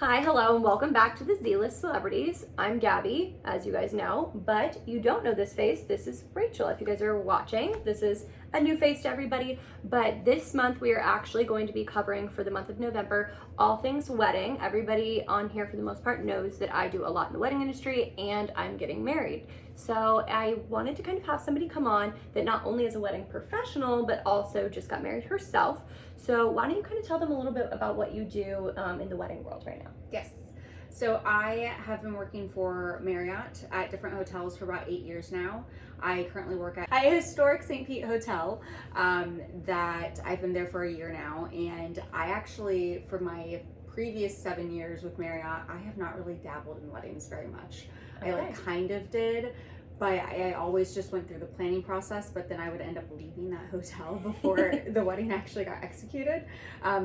Hi, hello, and welcome back to the Z-List Celebrities. I'm Gabby, as you guys know, but you don't know this face. This is Rachel. If you guys are watching, this is a new face to everybody, but this month we are actually going to be covering, for the month of November, all things wedding. Everybody on here, for the most part, knows that I do a lot in the wedding industry, and I'm getting married. So I wanted to kind of have somebody come on that not only is a wedding professional, but also just got married herself. So why don't you kind of tell them a little bit about what you do in the wedding world right now? Yes. So I have been working for Marriott at different hotels for about 8 years now. I currently work at a historic St. Pete hotel that I've been there for a year now. And I actually, for my previous 7 years with Marriott, I have not really dabbled in weddings very much. Okay. I kind of did, but I always just went through the planning process, but then I would end up leaving that hotel before the wedding actually got executed.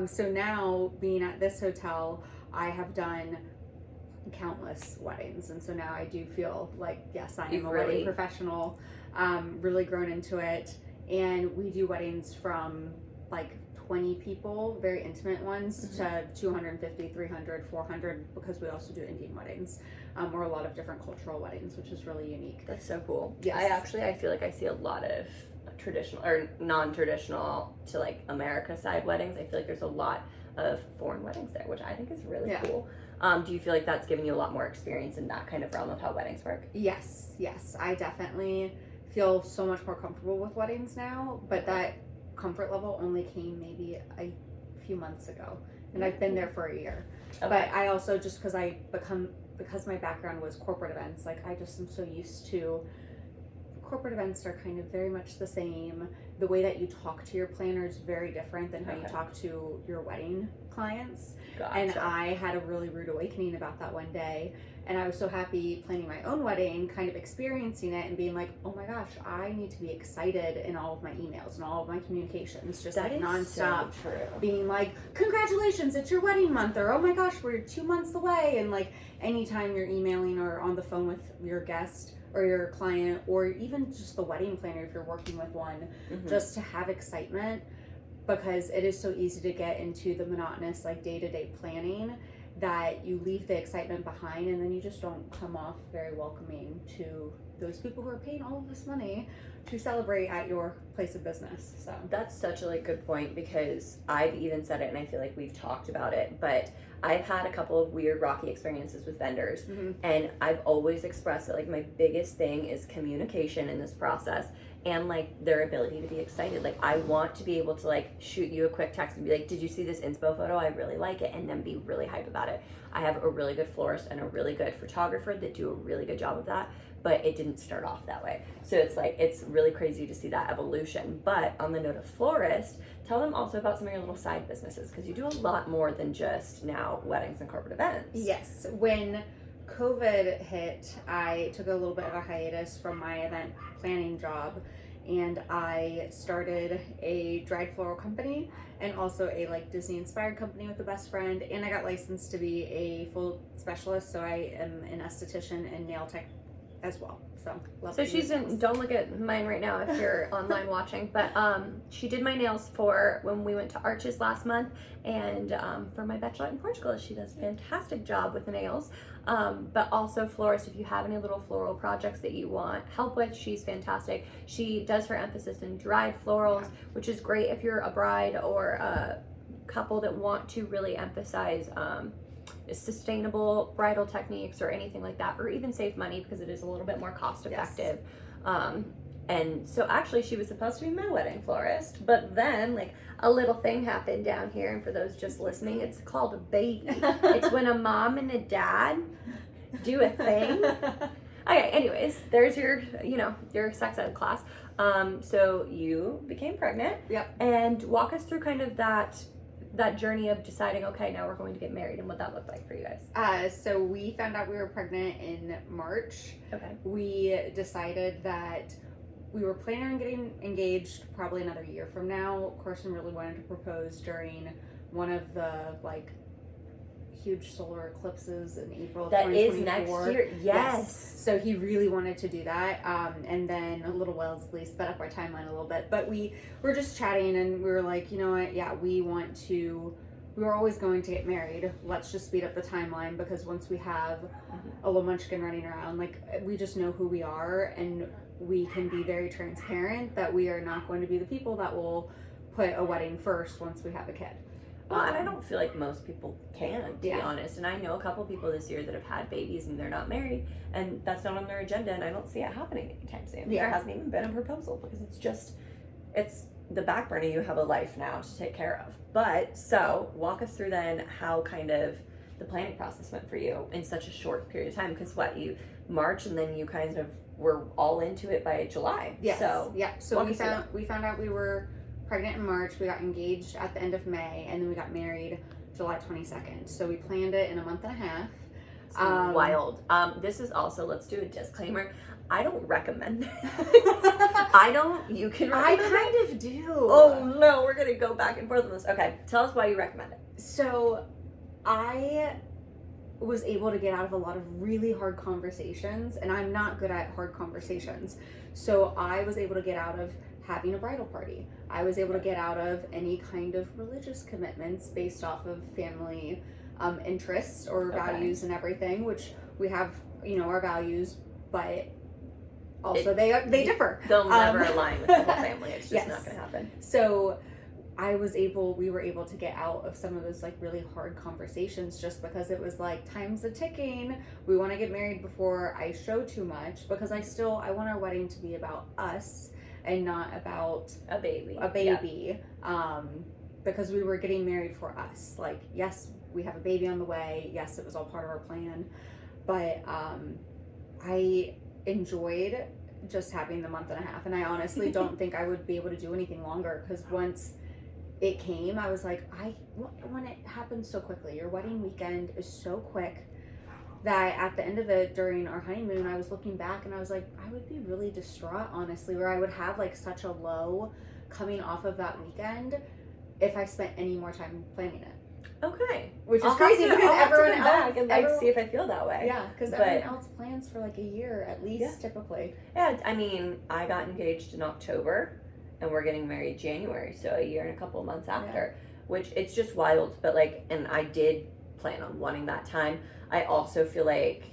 So now, being at this hotel, I have done countless weddings, and so now I do feel like, yes, I am a wedding professional, really grown into it. And we do weddings from like 20 people, very intimate ones, to 250, 300, 400, because we also do Indian weddings, or a lot of different cultural weddings, which is really unique. That's so cool. Yes. I feel like I see a lot of traditional or non-traditional to like America side weddings. I feel like there's a lot of foreign weddings there, which I think is really cool. Do you feel like that's given you a lot more experience in that kind of realm of how weddings work? Yes, I definitely feel so much more comfortable with weddings now, but that comfort level only came maybe a few months ago, and I've been there for a year. Okay. But I also, just because my background was corporate events, like I just am so used to corporate events are kind of very much the same. The way that you talk to your planner is very different than how you talk to your wedding clients. Gotcha. And I had a really rude awakening about that one day. And I was so happy planning my own wedding, kind of experiencing it and being like, oh my gosh, I need to be excited in all of my emails and all of my communications, just that like nonstop. So true. Being like, congratulations, it's your wedding month, or oh my gosh, we're 2 months away. And like anytime you're emailing or on the phone with your guest or your client, or even just the wedding planner if you're working with one, just to have excitement, because it is so easy to get into the monotonous like day-to-day planning that you leave the excitement behind, and then you just don't come off very welcoming to those people who are paying all of this money to celebrate at your place of business. So that's such a like good point, because I've even said it and I feel like we've talked about it, but I've had a couple of weird rocky experiences with vendors, and I've always expressed that like my biggest thing is communication in this process, and like their ability to be excited. Like I want to be able to like shoot you a quick text and be like, did you see this inspo photo? I really like it, and then be really hype about it. I have a really good florist and a really good photographer that do a really good job of that, but it didn't start off that way. So it's like, it's really crazy to see that evolution. But on the note of florist, tell them also about some of your little side businesses, because you do a lot more than just now weddings and corporate events. Yes. When COVID hit, I took a little bit of a hiatus from my event planning job, and I started a dried floral company and also a like Disney inspired company with a best friend, and I got licensed to be a full specialist, so I am an esthetician and nail tech as well. So she's in, don't look at mine right now if you're online watching, but she did my nails for when we went to Arches last month, and for my bachelorette in Portugal. She does a fantastic job with the nails, but also florist. If you have any little floral projects that you want help with, she's fantastic. She does her emphasis in dried florals, which is great if you're a bride or a couple that want to really emphasize sustainable bridal techniques or anything like that, or even save money because it is a little bit more cost effective. And so actually she was supposed to be my wedding florist, but then like a little thing happened down here, and for those just listening, it's called a baby. It's when a mom and a dad do a thing. Okay, anyways, there's your sex ed class. So you became pregnant. Yep. And walk us through kind of that journey of deciding, okay, now we're going to get married, and what that looked like for you guys. So we found out we were pregnant in March. Okay. We decided that we were planning on getting engaged probably another year from now. Carson really wanted to propose during one of the like huge solar eclipses in April of 2024. That is next year. Yes. So he really wanted to do that. And then a little Wellesley sped up our timeline a little bit. But we were just chatting, and we were like, you know what? Yeah, we want to we were always going to get married. Let's just speed up the timeline, because once we have a little munchkin running around, like, we just know who we are, and we can be very transparent that we are not going to be the people that will put a wedding first once we have a kid. Well, and I don't feel like most people can, to be Yeah. honest. And I know a couple people this year that have had babies and they're not married, and that's not on their agenda, and I don't see it happening anytime soon. Yeah. There hasn't even been a proposal, because it's the back burner. You have a life now to take care of. But, so, walk us through then how kind of the planning process went for you in such a short period of time. Because you March, and then you kind of were all into it by July. Yes. So, yeah. So we found out we were pregnant in March. We got engaged at the end of May, and then we got married July 22nd. So we planned it in a month and a half. it's wild. This is also, let's do a disclaimer. I don't recommend this. You can I recommend it. kind of do. Oh no, we're gonna go back and forth on this. Okay, tell us why you recommend it. So I was able to get out of a lot of really hard conversations, and I'm not good at hard conversations. So I was able to get out of having a bridal party. I was able to get out of any kind of religious commitments based off of family interests or values and everything, which we have, our values, but also they differ. They'll never align with the whole family. It's just Yes. not gonna happen. So we were able to get out of some of those like really hard conversations, just because it was like, time's a ticking. We want to get married before I show too much, because I want our wedding to be about us and not about A baby. Yeah. Because we were getting married for us. Like, yes, we have a baby on the way. Yes, it was all part of our plan. But I enjoyed just having the month and a half. And I honestly don't think I would be able to do anything longer, because once it came, I was like, when it happens so quickly, your wedding weekend is so quick, that at the end of it, during our honeymoon, I was looking back and I was like, I would be really distraught, honestly, where I would have like such a low coming off of that weekend if I spent any more time planning it. Okay. Which is crazy, because everyone else, back and see if I feel that way. yeah, because everyone else plans for like a year at least, typically. Yeah, I mean, I got engaged in October, and we're getting married January, so a year and a couple of months after, which it's just wild. But like, and I did plan on wanting that time. I also feel like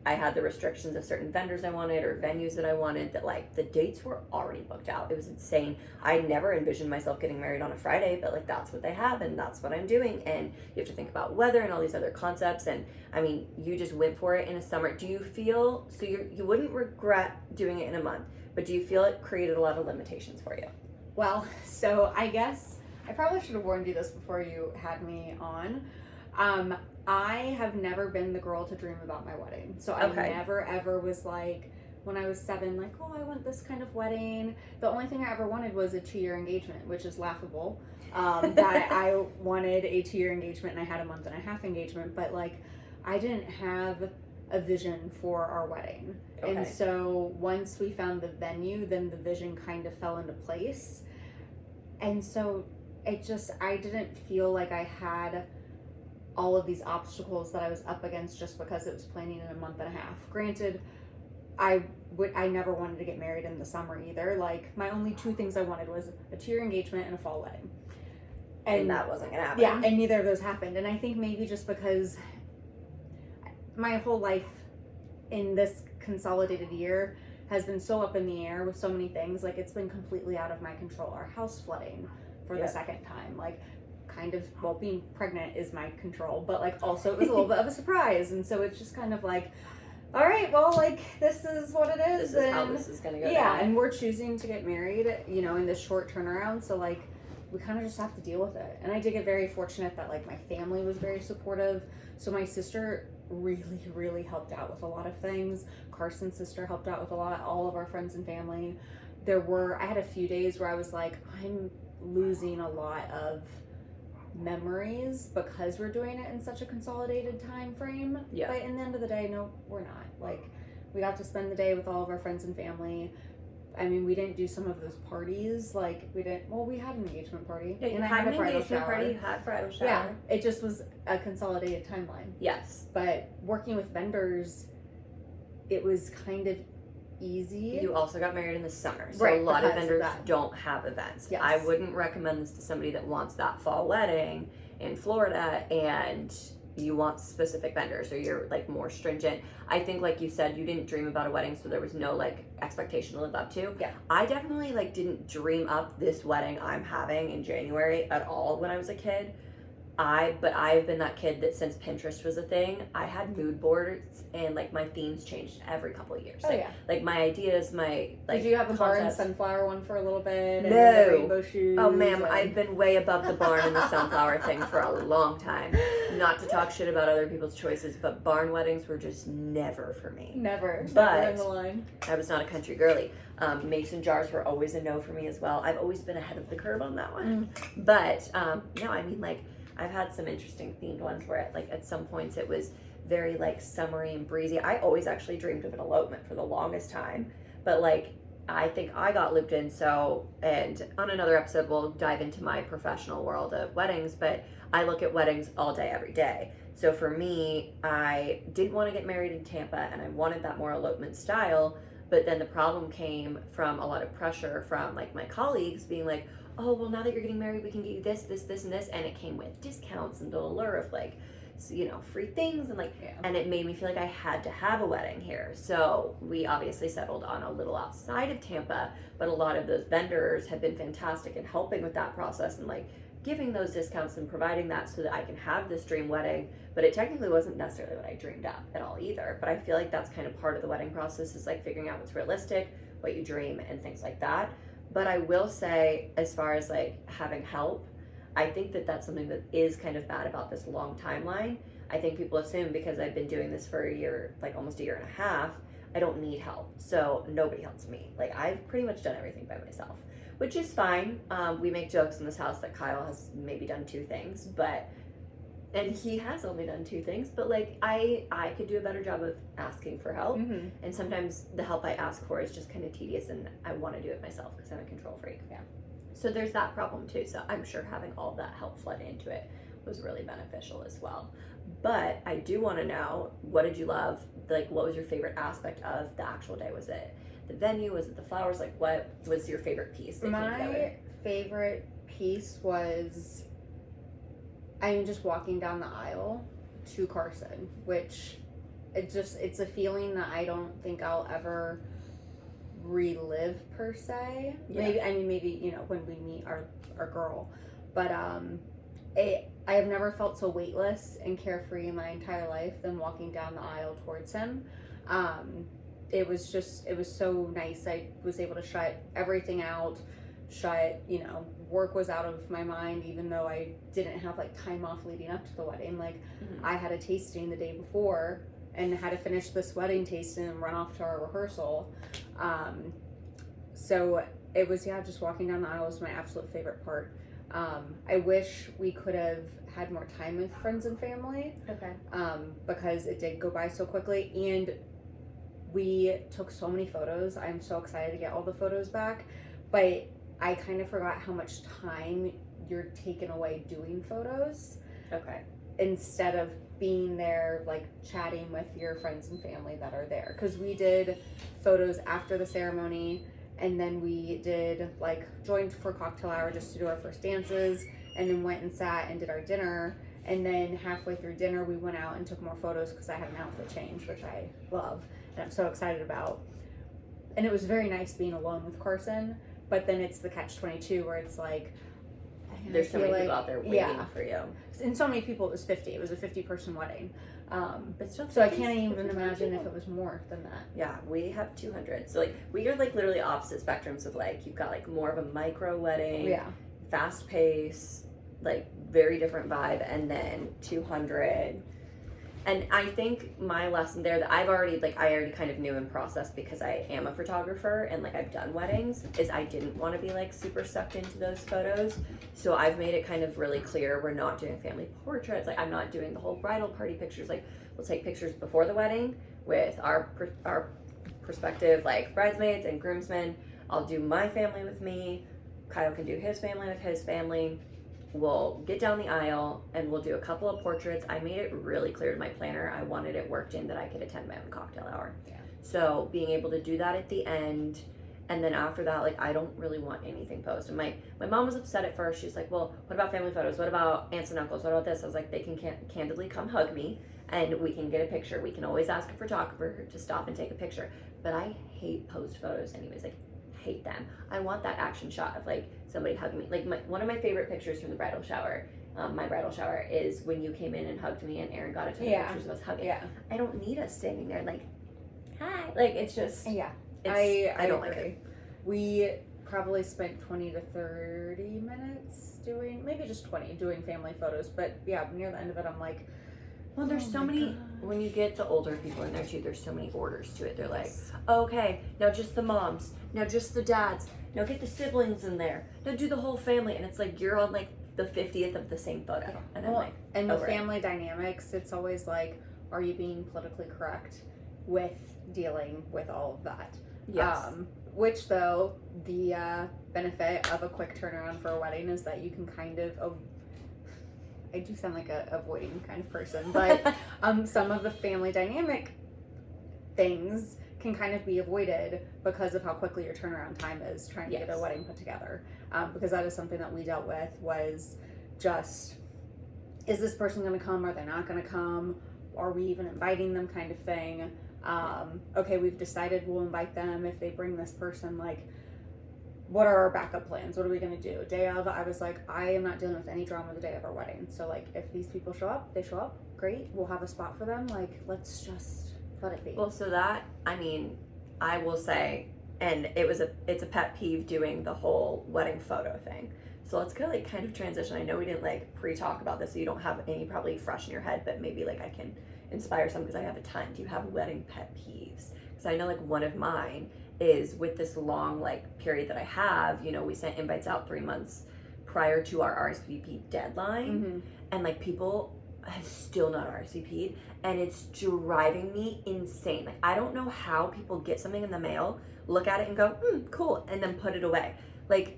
I had the restrictions of certain vendors I wanted or venues that I wanted, that like the dates were already booked out. It was insane. I never envisioned myself getting married on a Friday, but like that's what they have and that's what I'm doing. And you have to think about weather and all these other concepts. And I mean, you just went for it in a summer. Do you feel, so you wouldn't regret doing it in a month, but do you feel it created a lot of limitations for you? Well, so I guess I probably should have warned you this before you had me on. I have never been the girl to dream about my wedding. So I never ever was like, when I was 7, like, oh, I want this kind of wedding. The only thing I ever wanted was a 2-year engagement, which is laughable. That I wanted a 2-year engagement and I had a month and a half engagement, but like, I didn't have a vision for our wedding. Okay. And so once we found the venue, then the vision kind of fell into place. And so I didn't feel like I had all of these obstacles that I was up against just because it was planning in a month and a half. Granted, I never wanted to get married in the summer either. Like, my only 2 things I wanted was a 2-year engagement and a fall wedding. And that wasn't gonna happen. Yeah, and neither of those happened. And I think maybe just because my whole life in this consolidated year has been so up in the air with so many things, like it's been completely out of my control. Our house flooding for the second time, like, kind of, well, being pregnant is my control, but like also it was a little bit of a surprise, and so it's just kind of like, all right, well, like, this is what it is. This is how this is gonna go. Yeah, down. and we're choosing to get married, in this short turnaround, so like, we kind of just have to deal with it. And I did get very fortunate that like my family was very supportive. So my sister really, really helped out with a lot of things. Carson's sister helped out with a lot. All of our friends and family. I had a few days where I was like, I'm losing a lot of memories because we're doing it in such a consolidated time frame. Yeah. But in the end of the day, no, we're not. Like, we got to spend the day with all of our friends and family. I mean, we didn't do some of those parties. Like, we had an engagement party. Yeah, you and I had had an a bridal engagement shower. party, you had bridal shower. Yeah, it just was a consolidated timeline. Yes. But working with vendors, it was kind of easy. You also got married in the summer, so Right, a lot of because of vendors that. don't have events. Yes. I wouldn't recommend this to somebody that wants that fall wedding in Florida and you want specific vendors or you're like more stringent. I think like you said, you didn't dream about a wedding, so there was no like expectation to live up to. Yeah. I definitely like didn't dream up this wedding I'm having in January at all when I was a kid. But I've been that kid that since Pinterest was a thing, I had mood boards and like my themes changed every couple of years. Oh, like, yeah. Like my ideas, my like. Did you have a barn concepts. sunflower one for a little bit? And No. the rainbow shoes. Oh, ma'am, and... I've been way above the barn and the sunflower thing for a long time. Not to talk shit about other people's choices, but barn weddings were just never for me. Never. But never in the line. I was not a country girly. Mason jars were always a no for me as well. I've always been ahead of the curve on that one. But no, I mean like I've had some interesting themed ones where like at some points it was very like summery and breezy. I always actually dreamed of an elopement for the longest time, but like I think I got looped in. So, and on another episode we'll dive into my professional world of weddings, but I look at weddings all day every day. So for me, I didn't want to get married in Tampa and I wanted that more elopement style, but then the problem came from a lot of pressure from like my colleagues being like, oh, well, now that you're getting married, we can get you this, this, this, and this. And it came with discounts and the allure of like, you know, free things. And like, and it made me feel like I had to have a wedding here. So we obviously settled on a little outside of Tampa, but a lot of those vendors have been fantastic in helping with that process and like giving those discounts and providing that so that I can have this dream wedding. But it technically wasn't necessarily what I dreamed up at all either. But I feel like that's kind of part of the wedding process is like figuring out what's realistic, what you dream, and things like that. But I will say, as far as like having help, I think that that's something that is kind of bad about this long timeline. I think people assume because I've been doing this for a year, like almost a year and a half, I don't need help. So nobody helps me. Like I've pretty much done everything by myself, which is fine. We make jokes in this house that Kyle has maybe done 2 things, and he has only done 2 things, but like I could do a better job of asking for help. And sometimes the help I ask for is just kind of tedious and I want to do it myself because I'm a control freak. Yeah. So there's that problem too. So I'm sure having all that help flood into it was really beneficial as well. But I do want to know, what did you love? Like, what was your favorite aspect of the actual day? Was it the venue? Was it the flowers? Like, what was your favorite piece? My favorite piece was, I mean, just walking down the aisle to Carson, which it's a feeling that I don't think I'll ever relive per se. Yeah. Maybe, you know, when we meet our girl, but I have never felt so weightless and carefree in my entire life than walking down the aisle towards him. It was so nice. I was able to shut everything out, you know, work was out of my mind, even though I didn't have like time off leading up to the wedding. Like I had a tasting the day before and had to finish this wedding tasting and run off to our rehearsal. So it was, just walking down the aisle was my absolute favorite part. I wish we could have had more time with friends and family. Okay. Because it did go by so quickly and we took so many photos. I'm so excited to get all the photos back, but I kind of forgot how much time you're taken away doing photos. Okay. Instead of being there, like chatting with your friends and family that are there. Because we did photos after the ceremony, and then we did like joined for cocktail hour just to do our first dances, and then went and sat and did our dinner. And then halfway through dinner, we went out and took more photos because I had an outfit change, which I love and I'm so excited about. And it was very nice being alone with Carson. But then it's the catch-22 where it's like, there's so many people out there waiting for you. And so many people, it was 50. It was a 50-person wedding. But still, so I can't even imagine if it was more than that. Yeah, we have 200. So like we are like literally opposite spectrums of like you've got like more of a micro wedding, fast pace, like very different vibe, and then 200. And I think my lesson there that I already kind of knew in process because I am a photographer and like I've done weddings is I didn't want to be like super sucked into those photos. So I've made it kind of really clear we're not doing family portraits. Like I'm not doing the whole bridal party pictures. Like we'll take pictures before the wedding with our prospective like bridesmaids and groomsmen. I'll do my family with me. Kyle can do his family with his family. We'll get down the aisle and we'll do a couple of portraits. I made it really clear to my planner I wanted it worked in that I could attend my own cocktail hour. Yeah. So being able to do that at the end And then after that, like, I don't really want anything posted. My mom was upset at first. She's like, well, what about family photos? What about aunts and uncles? What about this? I was like, they can candidly come hug me and we can get a picture. We can always ask a photographer to stop and take a picture. But I hate post photos anyways. Like, hate them. I want that action shot of like somebody hugging me. Like one of my favorite pictures from the bridal shower, my bridal shower, is when you came in and hugged me and Aaron got a ton of pictures of us hugging. Yeah. I don't need us standing there like, hi. Like, it's just, Yeah. I don't agree. like it. We probably spent 20 to 30 minutes doing, maybe just 20, doing family photos. But yeah, near the end of it, I'm like, Well, there's oh so my many, God. when you get the older people in there too, there's so many orders to it. They're like, Yes. okay, now just the moms, now just the dads, now get the siblings in there, now do the whole family. And it's like, you're on like the 50th of the same photo. Yeah. And I'm Well, like, and with over it. family dynamics, it's always like, are you being politically correct with dealing with all of that? yes. Which, though, the benefit of a quick turnaround for a wedding is that you can kind of, I do sound like a avoiding kind of person, but some of the family dynamic things can kind of be avoided because of how quickly your turnaround time is trying to get a Yes. wedding put together. Because that is something that we dealt with, was just, is this person going to come? Are they not going to come? Are we even inviting them, kind of thing? Okay, we've decided we'll invite them if they bring this person. Like, what are our backup plans? What are we going to do? Day of, I was like, I am not dealing with any drama the day of our wedding. So, like, if these people show up, they show up. Great. We'll have a spot for them. Like, let's just let it be. Well, so that, I mean, I will say, and it's a pet peeve doing the whole wedding photo thing. So let's go like kind of transition. I know we didn't like pre-talk about this, so you don't have any probably fresh in your head, but maybe like I can inspire some because I have a ton. Do you have wedding pet peeves? Because I know like one of mine is with this long like period that I have, you know, we sent invites out 3 months prior to our RSVP deadline, Mm-hmm. and like people have still not RSVP'd, and it's driving me insane. Like, I don't know how people get something in the mail, look at it and go, cool, and then put it away. Like,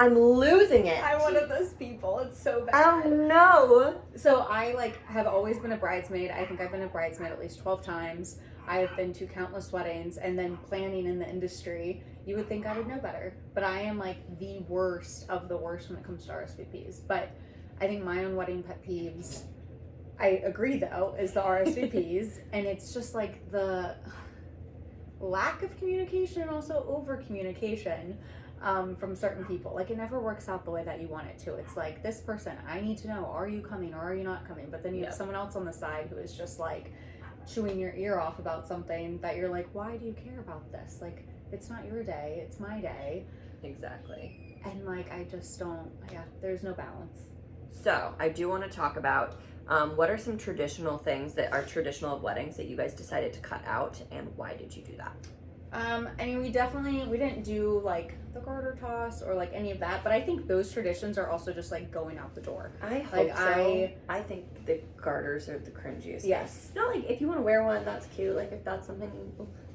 I'm losing it. I'm one of those people. It's so bad. I don't know. So I like have always been a bridesmaid. I think I've been a bridesmaid at least 12 times. I have been to countless weddings, and then planning in the industry. You would think I would know better, but I am like the worst of the worst when it comes to RSVPs. But I think my own wedding pet peeves, I agree though, is the RSVPs, and it's just like the lack of communication and also over communication. From certain people. Like, it never works out the way that you want it to. It's like, this person, I need to know, are you coming or are you not coming? But then you have someone else on the side who is just like chewing your ear off about something that you're like, why do you care about this? Like, it's not your day, it's my day. Exactly. And like, I just don't, there's no balance. So I do want to talk about what are some traditional things that are traditional of weddings that you guys decided to cut out, and why did you do that? I mean, we didn't do like the garter toss or like any of that, but I think those traditions are also just like going out the door. I hope Like, so. I think the garters are the cringiest. Yes. Not like if you want to wear one, that's cute. Like if that's something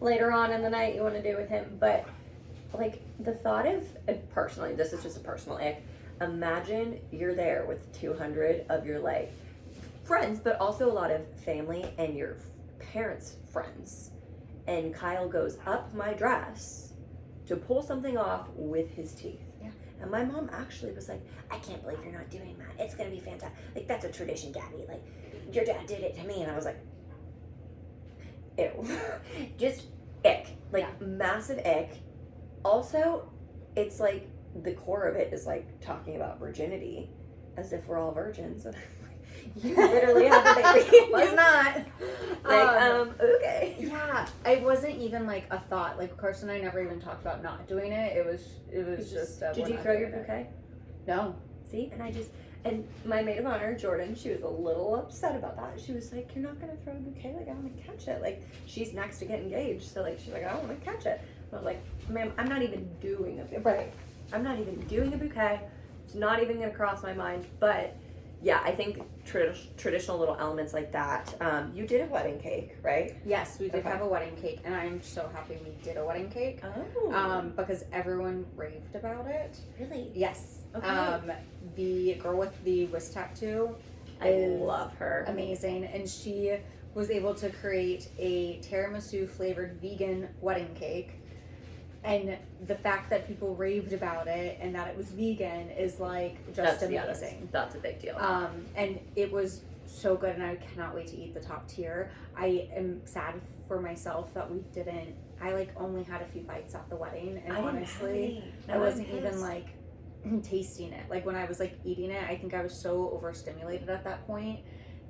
later on in the night you want to do with him. But like the thought of, personally, this is just a personal ick. Imagine you're there with 200 of your like friends, but also a lot of family and your parents' friends. And Kyle goes up my dress to pull something off with his teeth. Yeah. And my mom actually was like, I can't believe you're not doing that. It's going to be fantastic. Like, that's a tradition, Gabby. Like, your dad did it to me. And I was like, ew. Just ick. Like, massive ick. Also, it's like, the core of it is like talking about virginity as if we're all virgins. And I'm like, you literally have a baby. Was not. Like, okay. Yeah, it wasn't even like a thought. Like, Carson and I never even talked about not doing it. It was just. Did we're you not throw your doing it. bouquet? No. See, and my maid of honor, Jordan, she was a little upset about that. She was like, "You're not gonna throw a bouquet? Like, I want to catch it. Like, she's next to get engaged, so like, she's like, I don't want to catch it." And I was like, "Ma'am, I'm not even doing a bouquet. Right. I'm not even doing a bouquet. It's not even gonna cross my mind." But yeah, I think traditional little elements like that. You did a wedding cake, right? Yes, we did Okay. have a wedding cake, and I'm so happy we did a wedding cake. Oh. Because everyone raved about it. Really? Yes. Okay. The girl with the wrist tattoo I is love her. amazing, and she was able to create a tiramisu flavored vegan wedding cake. And the fact that people raved about it and that it was vegan is like just amazing. That's a big deal. And it was so good, and I cannot wait to eat the top tier. I am sad for myself that we didn't. I like only had a few bites at the wedding, and honestly, I wasn't even like tasting it. Like when I was like eating it, I think I was so overstimulated at that point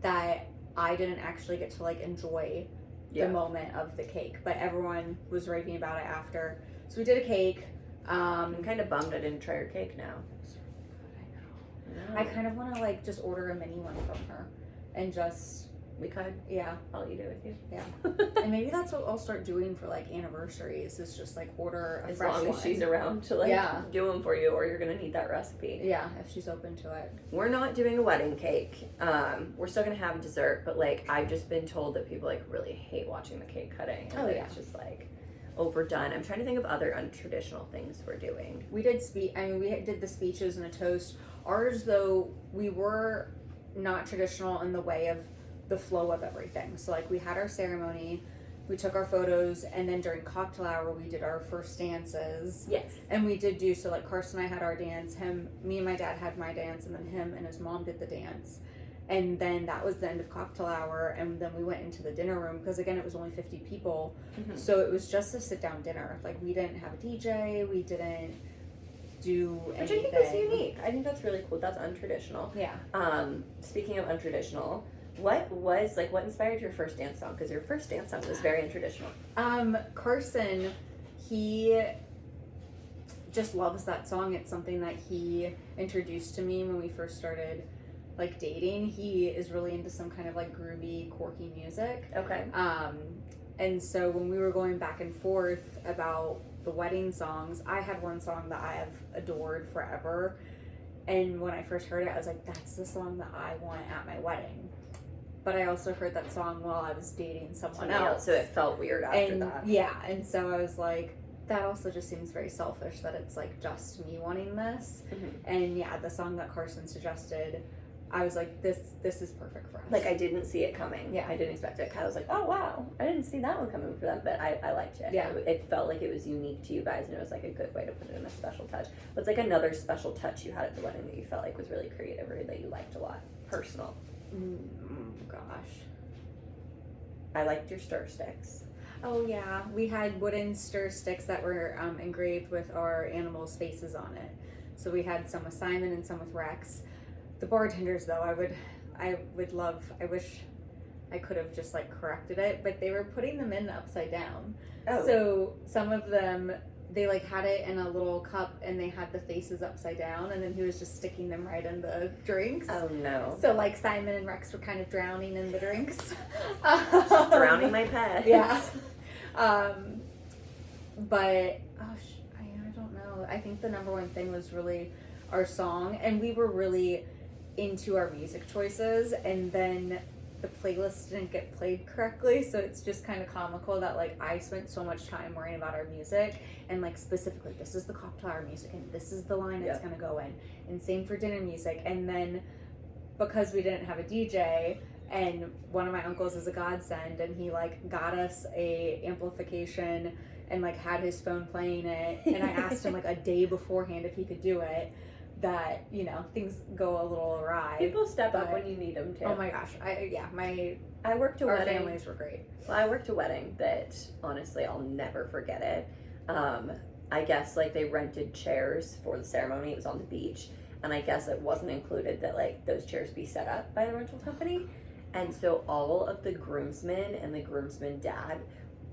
that I didn't actually get to like enjoy the moment of the cake. But everyone was raving about it after. So we did a cake. I'm kind of bummed I didn't try her cake now. I kind of want to like just order a mini one from her and just we could I'll eat it with you and maybe that's what I'll start doing for like anniversaries, is just like order a as fresh long as one. she's around to like do them for you, or you're gonna need that recipe if she's open to it. We're not doing a wedding cake. We're still gonna have a dessert, but like I've just been told that people like really hate watching the cake cutting, and it's just like overdone. I'm trying to think of other untraditional things we're doing. We did we did the speeches and a toast. Ours, though, we were not traditional in the way of the flow of everything. So like we had our ceremony, we took our photos, and then during cocktail hour we did our first dances. Yes. And we did do, so like Carson and I had our dance, me and my dad had my dance, and then him and his mom did the dance. And then that was the end of cocktail hour, and then we went into the dinner room, because again it was only 50 people. So it was just a sit down dinner. Like we didn't have a DJ, we didn't do anything. Which I think is unique. I think that's really cool. That's untraditional. Yeah. Speaking of untraditional, what inspired your first dance song? Because your first dance song was very untraditional. Carson, he just loves that song. It's something that he introduced to me when we first started like dating. He is really into some kind of like groovy, quirky music. Okay. And so when we were going back and forth about the wedding songs, I had one song that I have adored forever. And when I first heard it, I was like, that's the song that I want at my wedding. But I also heard that song while I was dating someone else. So it felt weird after that. Yeah, and so I was like, that also just seems very selfish that it's like just me wanting this. And yeah, the song that Carson suggested, I was like, this is perfect for us. Like, I didn't see it coming. Yeah. I didn't expect it. I was like, oh, wow. I didn't see that one coming for them, but I liked it. Yeah. It felt like it was unique to you guys, and it was like a good way to put it in a special touch. What's like another special touch you had at the wedding that you felt like was really creative or that you liked a lot? Personal. Gosh. I liked your stir sticks. Oh, yeah. We had wooden stir sticks that were engraved with our animals' faces on it. So we had some with Simon and some with Rex. The bartenders, though, I wish I could have just like corrected it, but they were putting them in upside down. Oh. So some of them, they like had it in a little cup and they had the faces upside down, and then he was just sticking them right in the drinks. Oh no. So like Simon and Rex were kind of drowning in the drinks. Drowning my pets. Yeah. But I don't know. I think the number one thing was really our song, and we were really into our music choices, and then the playlist didn't get played correctly, so it's just kind of comical that like I spent so much time worrying about our music and like specifically this is the cocktail hour music and this is the line it's gonna go in, and same for dinner music. And then because we didn't have a DJ, and one of my uncles is a godsend, and he like got us a amplification and like had his phone playing it, and I asked him like a day beforehand if he could do it, that, you know, things go a little awry. People step up when you need them to. Oh my gosh. I worked a our wedding. families were great. Well, I worked a wedding that honestly I'll never forget it. I guess like they rented chairs for the ceremony. It was on the beach, and I guess it wasn't included that like those chairs be set up by the rental company. And so all of the groomsmen and the groomsmen dad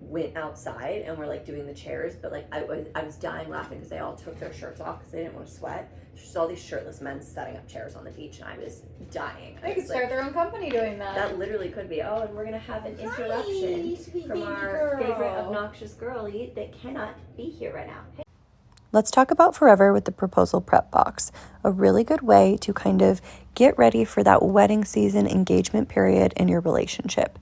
went outside and were like doing the chairs, but like I was dying laughing because they all took their shirts off because they didn't want to sweat. Just all these shirtless men setting up chairs on the beach, and I was dying. They could start their own company doing that. That literally could be. Oh, and we're gonna have an interruption from our favorite obnoxious girlie that cannot be here right now. Hey. Let's talk about Forever with the proposal prep box, a really good way to kind of get ready for that wedding season engagement period in your relationship.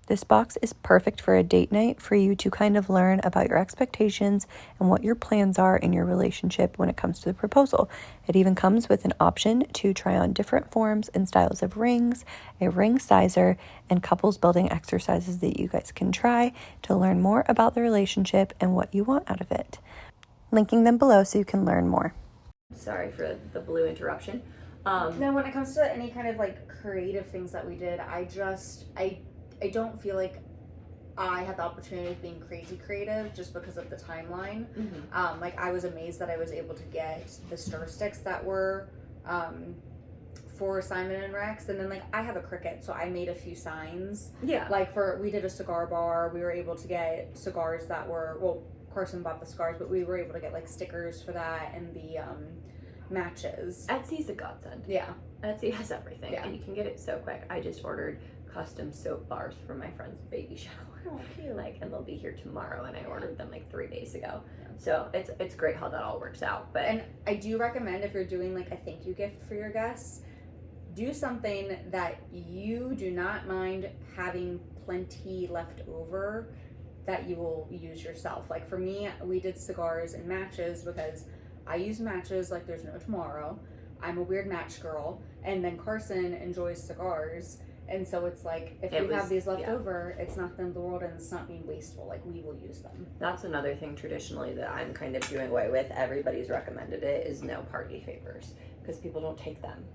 This box is perfect for a date night for you to kind of learn about your expectations and what your plans are in your relationship when it comes to the proposal. It even comes with an option to try on different forms and styles of rings, a ring sizer, and couples building exercises that you guys can try to learn more about the relationship and what you want out of it. Linking them below so you can learn more. Sorry for the blue interruption. No, when it comes to any kind of like creative things that we did, I don't feel like I had the opportunity of being crazy creative just because of the timeline. Like I was amazed that I was able to get the stir sticks that were for Simon and Rex, and then like I have a Cricut, so I made a few signs. Yeah. Like we did a cigar bar. We were able to get cigars that were, well, Carson bought the cigars, but we were able to get like stickers for that and the matches. Etsy's a godsend. Yeah. Etsy has everything, Yeah. and you can get it so quick. I just ordered custom soap bars for my friend's baby shower. Oh, cute. And they'll be here tomorrow, and I ordered them like 3 days ago. Yeah. So it's great how that all works out. But and I do recommend, if you're doing like a thank you gift for your guests, do something that you do not mind having plenty left over that you will use yourself. Like for me, we did cigars and matches because I use matches like there's no tomorrow. I'm a weird match girl, and then Carson enjoys cigars. And so it's like, if we have these left over, it's not the end of the world and it's not being wasteful. Like, we will use them. That's another thing traditionally that I'm kind of doing away with. Everybody's recommended it, is no party favors, because people don't take them.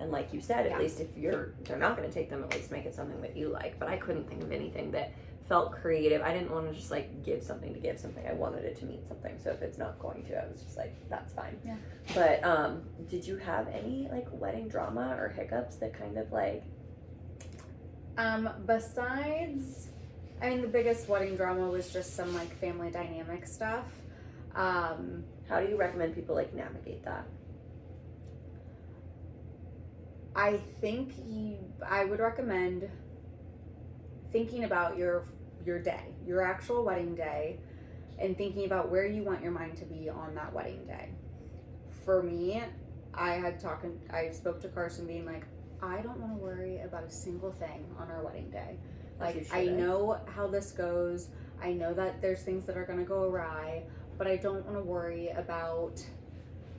And like you said, at least if they're not going to take them, at least make it something that you like. But I couldn't think of anything that felt creative. I didn't want to just like give something to give something. I wanted it to mean something. So if it's not going to, I was just like, that's fine. Yeah. But did you have any like wedding drama or hiccups that kind of like... Besides, I mean, the biggest wedding drama was just some like family dynamic stuff. How do you recommend people like navigate that? I think I would recommend thinking about your day, your actual wedding day, and thinking about where you want your mind to be on that wedding day. For me, I spoke to Carson being like, I don't want to worry about a single thing on our wedding day. Like, I know how this goes. I know that there's things that are going to go awry, but I don't want to worry about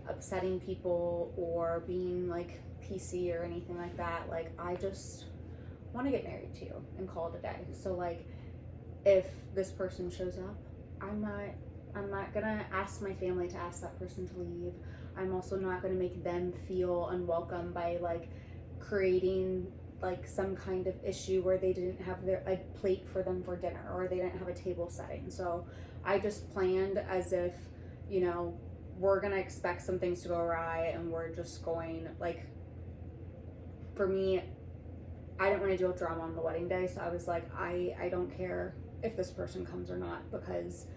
upsetting people or being like PC or anything like that. Like, I just want to get married to you and call it a day. So like, if this person shows up, I'm not gonna ask my family to ask that person to leave. I'm also not gonna make them feel unwelcome by like creating like some kind of issue where they didn't have a plate for them for dinner, or they didn't have a table setting. So I just planned as if, you know, we're gonna expect some things to go awry, and we're just going, like, for me, I didn't want to deal with drama on the wedding day, so I was like, I don't care if this person comes or not, because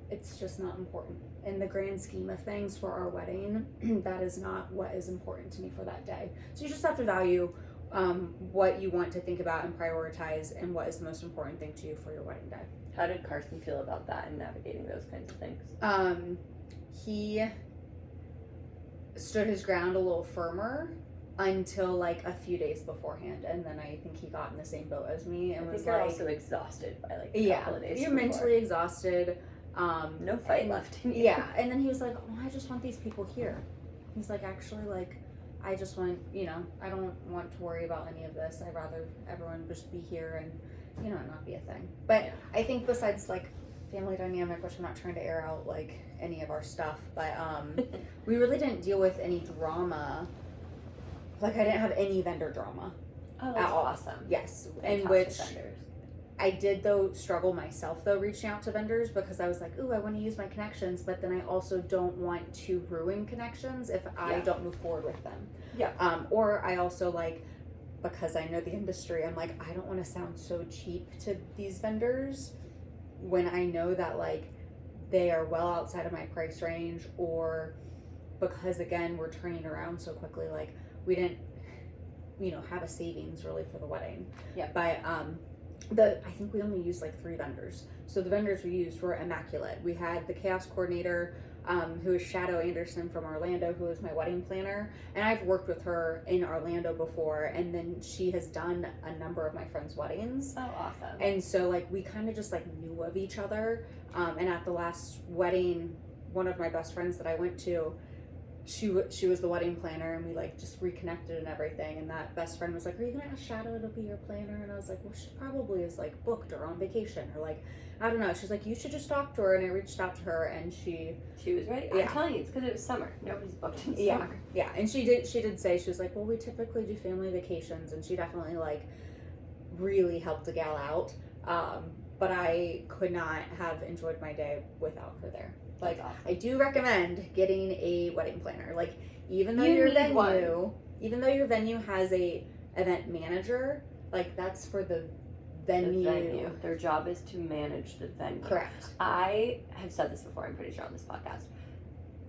it's just not important. In the grand scheme of things for our wedding, that is not what is important to me for that day. So you just have to value what you want to think about and prioritize, and what is the most important thing to you for your wedding day. How did Carson feel about that and navigating those kinds of things? He stood his ground a little firmer until like a few days beforehand, and then I think he got in the same boat as me and was you're like, also exhausted by like a couple of days you're before. mentally exhausted. No fight left in you. Yeah, and then he was like, oh, I just want these people here. He's like, actually, like, I just want, you know, I don't want to worry about any of this. I'd rather everyone just be here and, you know, not be a thing. But I think besides like family dynamic, which I'm not trying to air out like any of our stuff, but we really didn't deal with any drama. Like, I didn't have any vendor drama. Oh, that's awesome. Yes. Fantastic in which vendors. I did, though, struggle myself, though, reaching out to vendors, because I was like, ooh, I want to use my connections, but then I also don't want to ruin connections if I don't move forward with them. Yeah. Or I also, like, because I know the industry, I'm like, I don't want to sound so cheap to these vendors when I know that, like, they are well outside of my price range, or because, again, we're turning around so quickly, like, we didn't, you know, have a savings really for the wedding. Yeah. But, I think we only used like 3 vendors. So the vendors we used were immaculate. We had the chaos coordinator, who is Shadow Anderson from Orlando, who is my wedding planner. And I've worked with her in Orlando before, and then she has done a number of my friends' weddings. Oh, awesome. And so, like, we kind of just, like, knew of each other. And at the last wedding, one of my best friends that I went to, she was the wedding planner, and we, like, just reconnected and everything. And that best friend was like, are you going to ask Shadow to be your planner? And I was like, well, she probably is, like, booked or on vacation or, like, I don't know. She's like, you should just talk to her. And I reached out to her, and she was ready. Yeah. I'm telling you, it's because it was summer. Nobody's booked in Yeah. summer. Yeah, and she did say, she was like, well, we typically do family vacations, and she definitely, like, really helped the gal out. But I could not have enjoyed my day without her there. Like, That's awesome. I do recommend getting a wedding planner. Like, even though You your need venue has a event manager, like, that's for the venue. Their job is to manage the venue. Correct. I have said this before, I'm pretty sure on this podcast.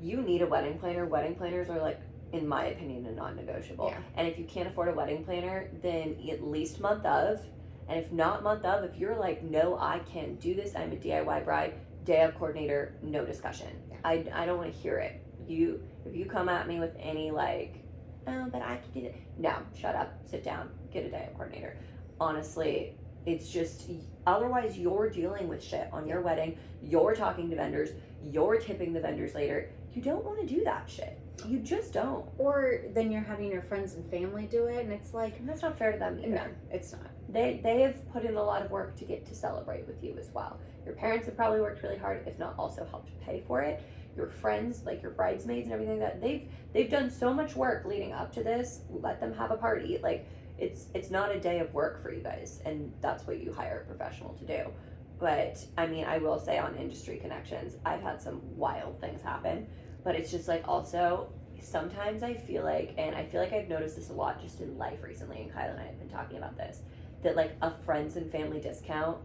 You need a wedding planner. Wedding planners are, like, in my opinion, a non-negotiable. Yeah. And if you can't afford a wedding planner, then at least month of, and if not month of, if you're like, no, I can do this, I'm a DIY bride, day of coordinator, no discussion. Yeah. I don't want to hear it. If you come at me with any like, oh, but I can do it. No, shut up, sit down, get a day of coordinator. Honestly, it's just, otherwise you're dealing with shit on your wedding, you're talking to vendors, you're tipping the vendors later. You don't want to do that shit. You just don't. Or then you're having your friends and family do it, and it's like, And that's not fair to them either. no, it's not. They have put in a lot of work to get to celebrate with you as well. Your parents have probably worked really hard, if not also helped pay for it. Your friends, like your bridesmaids and everything, that they've done so much work leading up to this. Let them have a party. Like, it's not a day of work for you guys, and that's what you hire a professional to do. But I mean, I will say, on industry connections, I've had some wild things happen. But it's just like, also, sometimes I feel like I've noticed this a lot just in life recently, and Kyle and I have been talking about this, that like a friends and family discount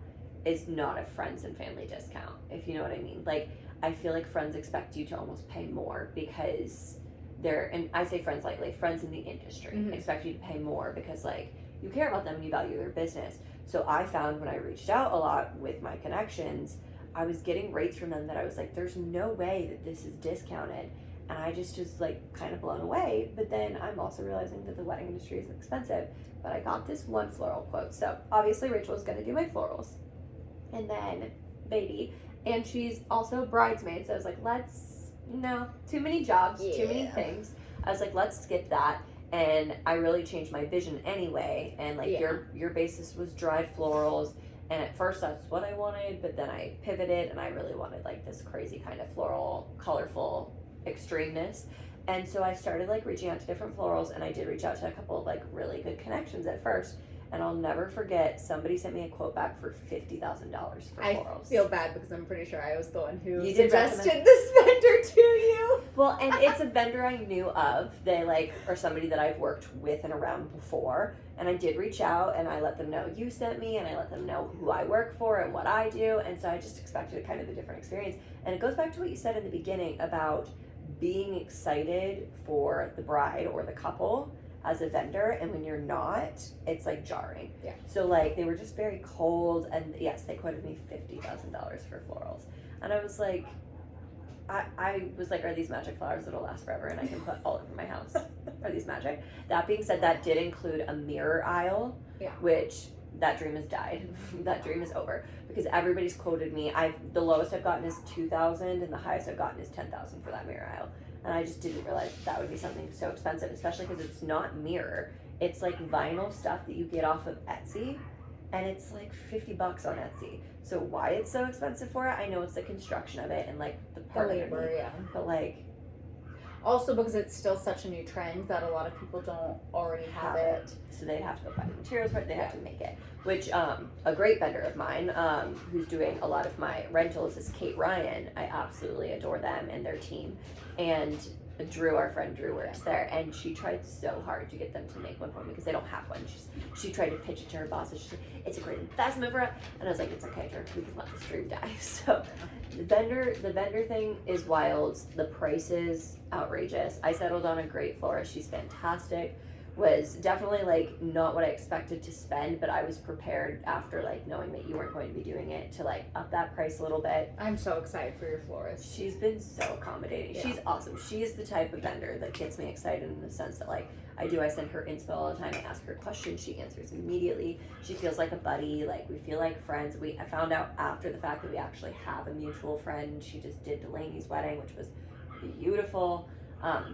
is not a friends and family discount, if you know what I mean. Like, I feel like friends expect you to almost pay more because they're, and I say friends lightly, friends in the industry expect you to pay more because like you care about them and you value their business. So I found when I reached out a lot with my connections, I was getting rates from them that I was like, there's no way that this is discounted. And I just was like kind of blown away. But then I'm also realizing that the wedding industry is expensive. But I got this one floral quote. So obviously Rachel's going to do my florals. And then baby. And she's also bridesmaid. So I was like, too many jobs, too many things. I was like, let's skip that. And I really changed my vision anyway. And like your basis was dried florals. And at first that's what I wanted, but then I pivoted and I really wanted like this crazy kind of floral, colorful extremeness. And so I started like reaching out to different florals, and I did reach out to a couple of like really good connections at first. And I'll never forget, somebody sent me a quote back for $50,000 for florals. I feel bad because I'm pretty sure I was the one who You did suggested this vendor to you. Well, and it's a vendor I knew of. They like are somebody that I've worked with and around before. And I did reach out and I let them know you sent me, and I let them know who I work for and what I do. And so I just expected kind of a different experience. And it goes back to what you said in the beginning about being excited for the bride or the couple as a vendor, and when you're not, it's like jarring. Yeah. So like they were just very cold, and yes, they quoted me $50,000 for florals. And I was like, I was like, are these magic flowers that'll last forever and I can put all over my house? Are these magic? That being said, that did include a mirror aisle, which that dream has died. That dream is over because everybody's quoted me. The lowest I've gotten is $2,000 and the highest I've gotten is $10,000 for that mirror aisle. And I just didn't realize that would be something so expensive, especially because it's not mirror. It's like vinyl stuff that you get off of Etsy, and it's like $50 on Etsy. So why it's so expensive for it, I know it's the construction of it and like the labor, but like also because it's still such a new trend that a lot of people don't already have it. So they have to go buy the materials for it, they have to make it. Which a great vendor of mine who's doing a lot of my rentals is Kate Ryan. I absolutely adore them and their team. And Drew, our friend Drew, works there, and she tried so hard to get them to make one for me because they don't have one. She tried to pitch it to her boss, and she's like, it's a great investment for it. And I was like, it's okay, Drew, we can let this dream die. So the vendor thing is wild. The price is outrageous. I settled on a great florist. She's fantastic. was definitely like not what I expected to spend, but I was prepared after like knowing that you weren't going to be doing it to like up that price a little bit. I'm so excited for your florist. She's been so accommodating. Yeah. She's awesome. She's the type of vendor that gets me excited in the sense that like I send her inspo all the time. I ask her questions, she answers immediately. She feels like a buddy, like we feel like friends. I found out after the fact that we actually have a mutual friend. She just did Delaney's wedding, which was beautiful.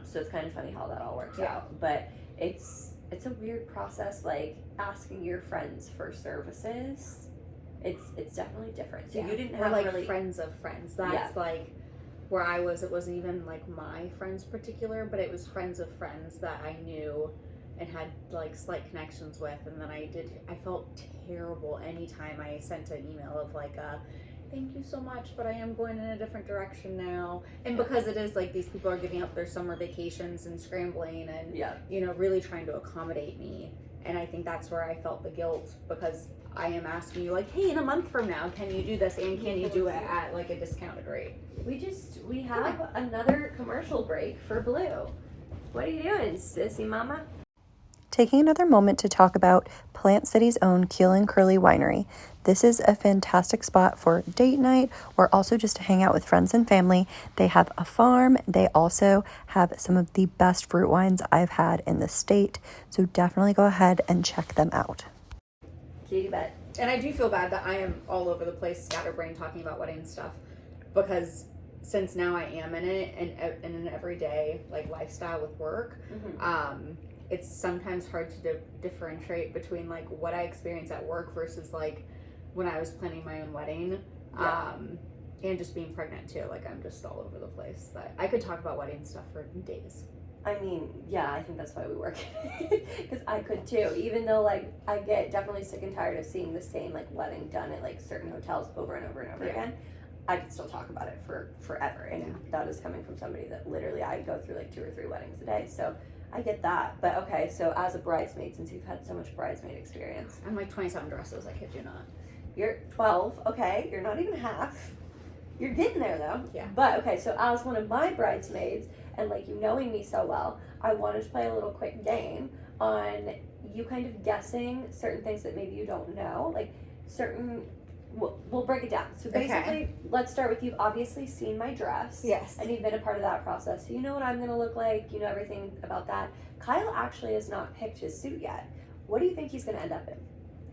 So it's kind of funny how that all works out. But it's a weird process, like asking your friends for services. It's definitely different. So you didn't have like really friends of friends. That's like where I was. It wasn't even like my friends particular, but it was friends of friends that I knew and had like slight connections with. And then I felt terrible anytime I sent an email of like thank you so much, but I am going in a different direction now. And because it is like these people are giving up their summer vacations and scrambling and you know, really trying to accommodate me. And I think that's where I felt the guilt, because I am asking you like, hey, in a month from now, can you do this, and can you do it at like a discounted rate? We have another commercial break for Blue. What are you doing, sissy mama? Taking another moment to talk about Plant City's own Keel and Curly Winery. This is a fantastic spot for date night or also just to hang out with friends and family. They have a farm. They also have some of the best fruit wines I've had in the state. So definitely go ahead and check them out. Katie bet. And I do feel bad that I am all over the place, scatterbrained, talking about wedding stuff, because since now I am in it and in an everyday like lifestyle with work, it's sometimes hard to differentiate between like what I experience at work versus like when I was planning my own wedding, and just being pregnant too. Like I'm just all over the place. But I could talk about wedding stuff for days. I mean, yeah, I think that's why we work, because I could too. Even though like I get definitely sick and tired of seeing the same like wedding done at like certain hotels over and over and over again, I could still talk about it for forever. And that is coming from somebody that literally I go through like 2 or 3 weddings a day. So I get that. But okay, so as a bridesmaid, since you've had so much bridesmaid experience, I'm like 27 dresses. I kid you not. You're 12. Okay, you're not even half. You're getting there though. Yeah. But okay, so as one of my bridesmaids, and like you knowing me so well, I wanted to play a little quick game on you kind of guessing certain things that maybe you don't know, like certain. We'll break it down. So basically, let's start with, you've obviously seen my dress. Yes. And you've been a part of that process. So you know what I'm going to look like. You know everything about that. Kyle actually has not picked his suit yet. What do you think he's going to end up in?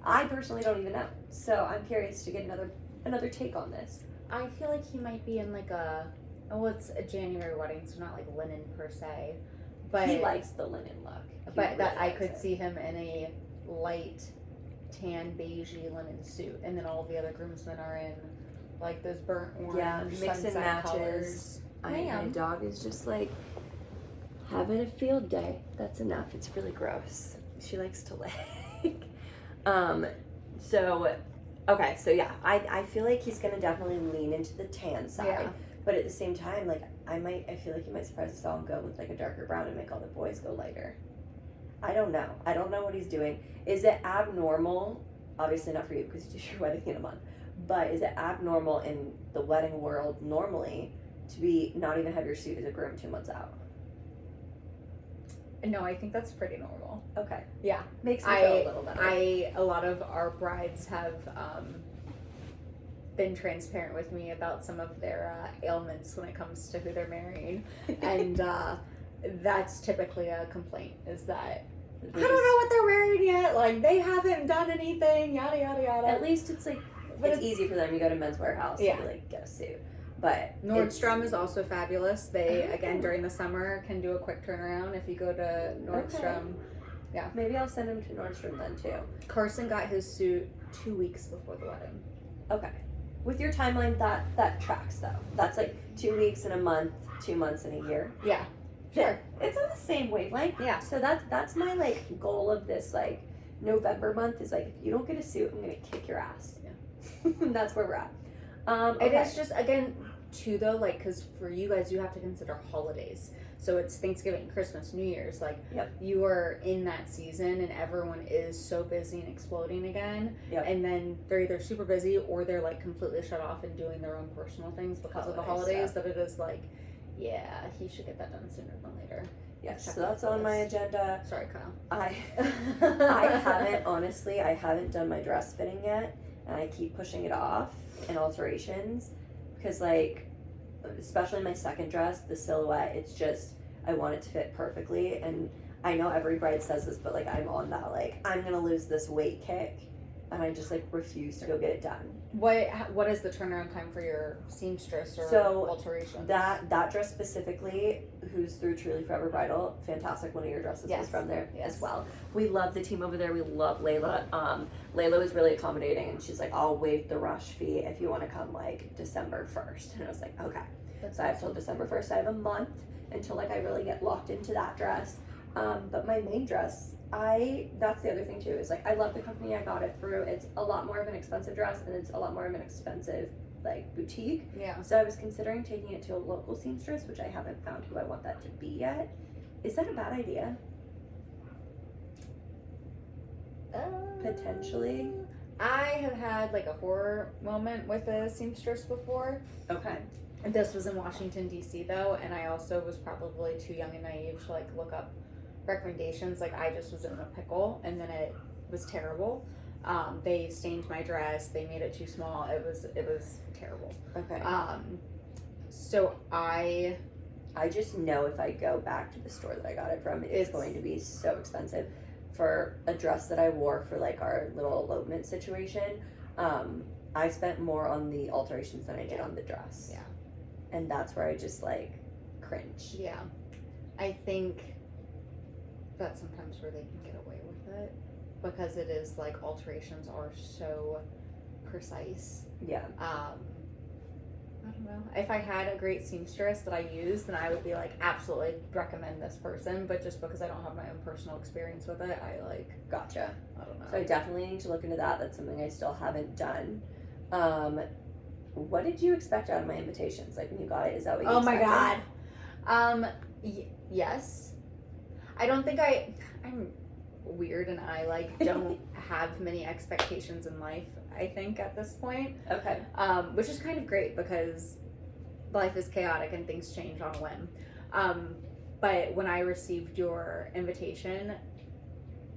I personally don't even know. So I'm curious to get another take on this. I feel like he might be in like it's a January wedding, so not like linen per se. But he likes the linen look. But that I could see him in a light tan beigey linen suit, and then all the other groomsmen are in like those burnt orange mix and matches. Colors. My dog is just like having a field day. That's enough. It's really gross. She likes to lick. I feel like he's gonna definitely lean into the tan side, but at the same time, like I feel like he might surprise us all and go with like a darker brown and make all the boys go lighter. I don't know what he's doing. Is it abnormal? Obviously not for you because you do your wedding in a month. But is it abnormal in the wedding world normally to be not even have your suit as a groom 2 months out? No, I think that's pretty normal. Okay. Yeah. Makes me feel a little better. A lot of our brides have been transparent with me about some of their ailments when it comes to who they're marrying. And that's typically a complaint, is that I don't know what they're wearing yet. Like, they haven't done anything, yada, yada, yada. At least it's like, it's easy for them. You go to Men's Warehouse and like get a suit. But Nordstrom is also fabulous. They, again, during the summer can do a quick turnaround if you go to Nordstrom. Okay. Yeah. Maybe I'll send him to Nordstrom then too. Carson got his suit 2 weeks before the wedding. Okay. With your timeline, that tracks though. That's like 2 weeks in a month, 2 months in a year. Yeah. Sure. It's on the same wavelength. Yeah. So that's my like goal of this like November month is like, if you don't get a suit, I'm gonna kick your ass. Yeah. That's where we're at. Okay. It is just, again, too though, like, because for you guys, you have to consider holidays. So it's Thanksgiving, Christmas, New Year's. Like, you are in that season and everyone is so busy and exploding again. Yep. And then they're either super busy or they're like completely shut off and doing their own personal things because of the holidays, that it is like, yeah, he should get that done sooner than later. Yes, Check so that's off the on my list. agenda. Sorry, Kyle. I haven't, honestly, I haven't done my dress fitting yet, and I keep pushing it off in alterations because, like, especially my second dress, the silhouette, it's just, I want it to fit perfectly, and I know every bride says this, but, like, I'm on that, like, I'm gonna lose this weight kick, and I just, like, refuse to go get it done. What is the turnaround time for your seamstress or So, alterations? That dress specifically, who's through Truly Forever Bridal, fantastic. One of your dresses was from there as well. We love the team over there. We love Layla. Layla was really accommodating, and she's like, I'll waive the rush fee if you want to come like December 1st. And I was like, okay. That's So I have till December 1st. I have a month until like I really get locked into that dress. But my main dress, that's the other thing too, is like I love the company I got it through. It's a lot more of an expensive dress, and it's a lot more of an expensive like boutique. Yeah. So I was considering taking it to a local seamstress, which I haven't found who I want that to be yet. Is that a bad idea? Potentially. I have had like a horror moment with a seamstress before. Okay. And this was in Washington D.C. though, and I also was probably too young and naive to like look up recommendations. Like I just was in a pickle, and then it was terrible. They stained my dress. They made it too small. It was terrible. Okay. So I just know if I go back to the store that I got it from, it's going to be so expensive. For a dress that I wore for like our little elopement situation, I spent more on the alterations than I did on the dress. Yeah. And that's where I just like cringe. Yeah. I think that's sometimes where they can get away with it because it is like alterations are so precise. Yeah. I don't know. If I had a great seamstress that I used, then I would be like, absolutely recommend this person. But just because I don't have my own personal experience with it, I like, Gotcha. I don't know. So I definitely need to look into that. That's something I still haven't done. What did you expect out of my invitations? Like when you got it, is that what you Oh my expected? God. Yes. I don't think I'm weird and I like don't have many expectations in life, I think, at this point. Okay. Which is kind of great because life is chaotic and things change on a whim. But when I received your invitation,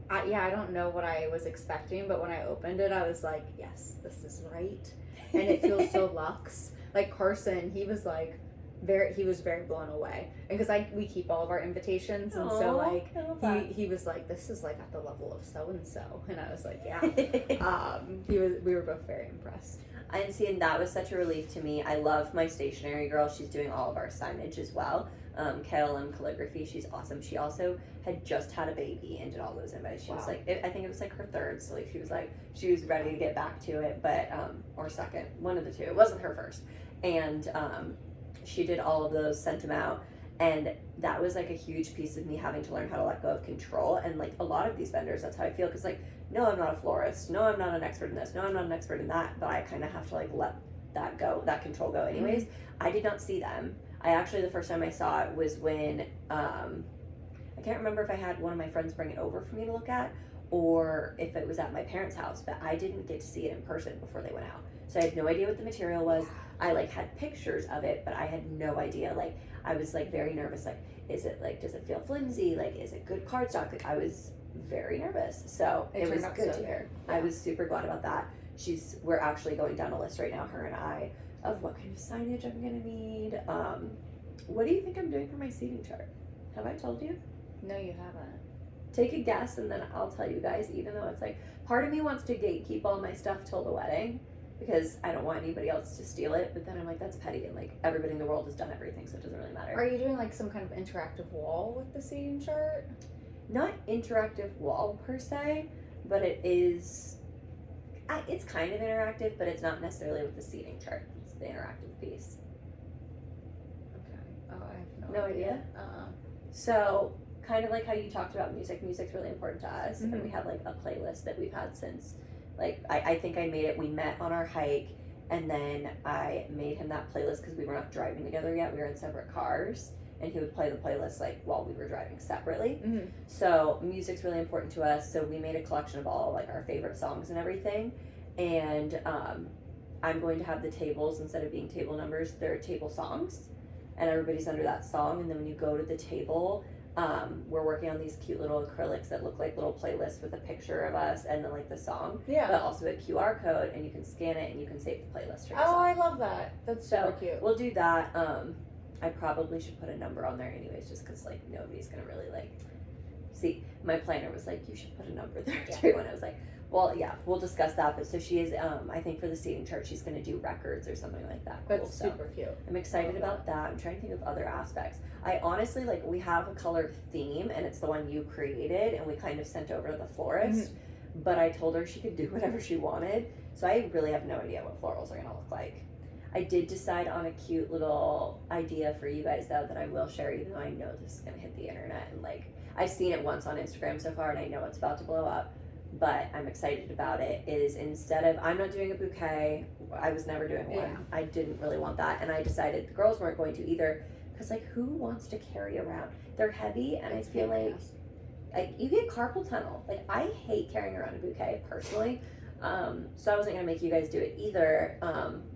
I don't know what I was expecting, but when I opened it, I was like, yes, this is right. And it feels so luxe. Like Carson, he was like, he was very blown away. And because we keep all of our invitations, and so like he was like, this is like at the level of so and so, and I was like, yeah. We were both very impressed. And see, and that was such a relief to me. I love my stationery girl. She's doing all of our signage as well. KLM Calligraphy, she's awesome. She also had just had a baby and did all those invites. She was like, I think it was like her third, so like she was ready to get back to it, but or second, one of the two. It wasn't her first, and she did all of those, sent them out, and that was like a huge piece of me having to learn how to let go of control. And like a lot of these vendors, that's how I feel, because like, no, I'm not a florist, no, I'm not an expert in this, no, I'm not an expert in that, but I kind of have to like let that go, that control go anyways. I did not see them. I actually, the first time I saw it was when I can't remember if I had one of my friends bring it over for me to look at, or if it was at my parents' house, but I didn't get to see it in person before they went out. So I had no idea what the material was. I like had pictures of it, but I had no idea. Like I was like very nervous. Like, is it like, does it feel flimsy? Like, is it good cardstock? Like I was very nervous. So it was good to hear. Yeah. I was super glad about that. We're actually going down a list right now, her and I, of what kind of signage I'm gonna need. What do you think I'm doing for my seating chart? Have I told you? No, you haven't. Take a guess and then I'll tell you guys, even though it's like, part of me wants to gatekeep all my stuff till the wedding because I don't want anybody else to steal it, but then I'm like, that's petty, and like everybody in the world has done everything, so it doesn't really matter. Are you doing like some kind of interactive wall with the seating chart? Not interactive wall per se, but it is, it's kind of interactive, but it's not necessarily with the seating chart. It's the interactive piece. Okay. Oh, I have No idea? So, kind of like how you talked about music. Music's really important to us, and we have like a playlist that we've had since, like, I think I made it, we met on our hike, and then I made him that playlist because we were not driving together yet. We were in separate cars, and he would play the playlist like while we were driving separately. So music's really important to us, so we made a collection of all like our favorite songs and everything. And I'm going to have the tables, instead of being table numbers, they're table songs, and everybody's under that song. And then when you go to the table, we're working on these cute little acrylics that look like little playlists with a picture of us and then like the song, Yeah. but also a QR code, and you can scan it and you can save the playlist for Oh, yourself. I love that. That's super cute. We'll do that. I probably should put a number on there anyways, just because like nobody's gonna really like see. My planner was like, you should put a number there too, and I was like, well, yeah, we'll discuss that. But so she is, I think for the seating chart, she's gonna do records or something like that. That's cool. super cute. I'm excited about that. I'm trying to think of other aspects. I honestly, like, we have a color theme, and it's the one you created, and we kind of sent over to the florist. But I told her she could do whatever she wanted, so I really have no idea what florals are gonna look like. I did decide on a cute little idea for you guys though that I will share, even though I know this is gonna hit the internet, and like I've seen it once on Instagram so far and I know it's about to blow up, but I'm excited about it. Is instead of, I'm not doing a bouquet, I was never doing one. Yeah. I didn't really want that, and I decided the girls weren't going to either, because like who wants to carry around? They're heavy, and It's I feel pain in like you get carpal tunnel. Like I hate carrying around a bouquet personally. So I wasn't gonna make you guys do it either.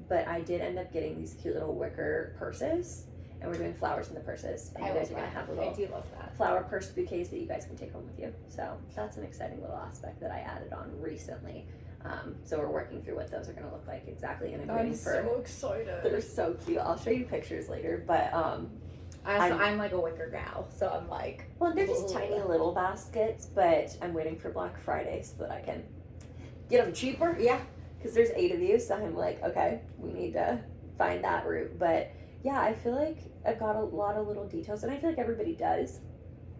But I did end up getting these cute little wicker purses, and we're doing flowers in the purses. And you guys are gonna have I little do love that. flower purse bouquets that you guys can take home with you. So that's an exciting little aspect that I added on recently. So we're working through what those are gonna look like exactly, and I'm waiting for. so excited. They're so cute. I'll show you pictures later, but I'm like a wicker gal, so I'm like. well, they're just tiny little baskets, but I'm waiting for Black Friday so that I can get them cheaper. Yeah. Because there's 8 of you, so I'm like, okay, we need to find that route. But yeah, I feel like I've got a lot of little details, and I feel like everybody does.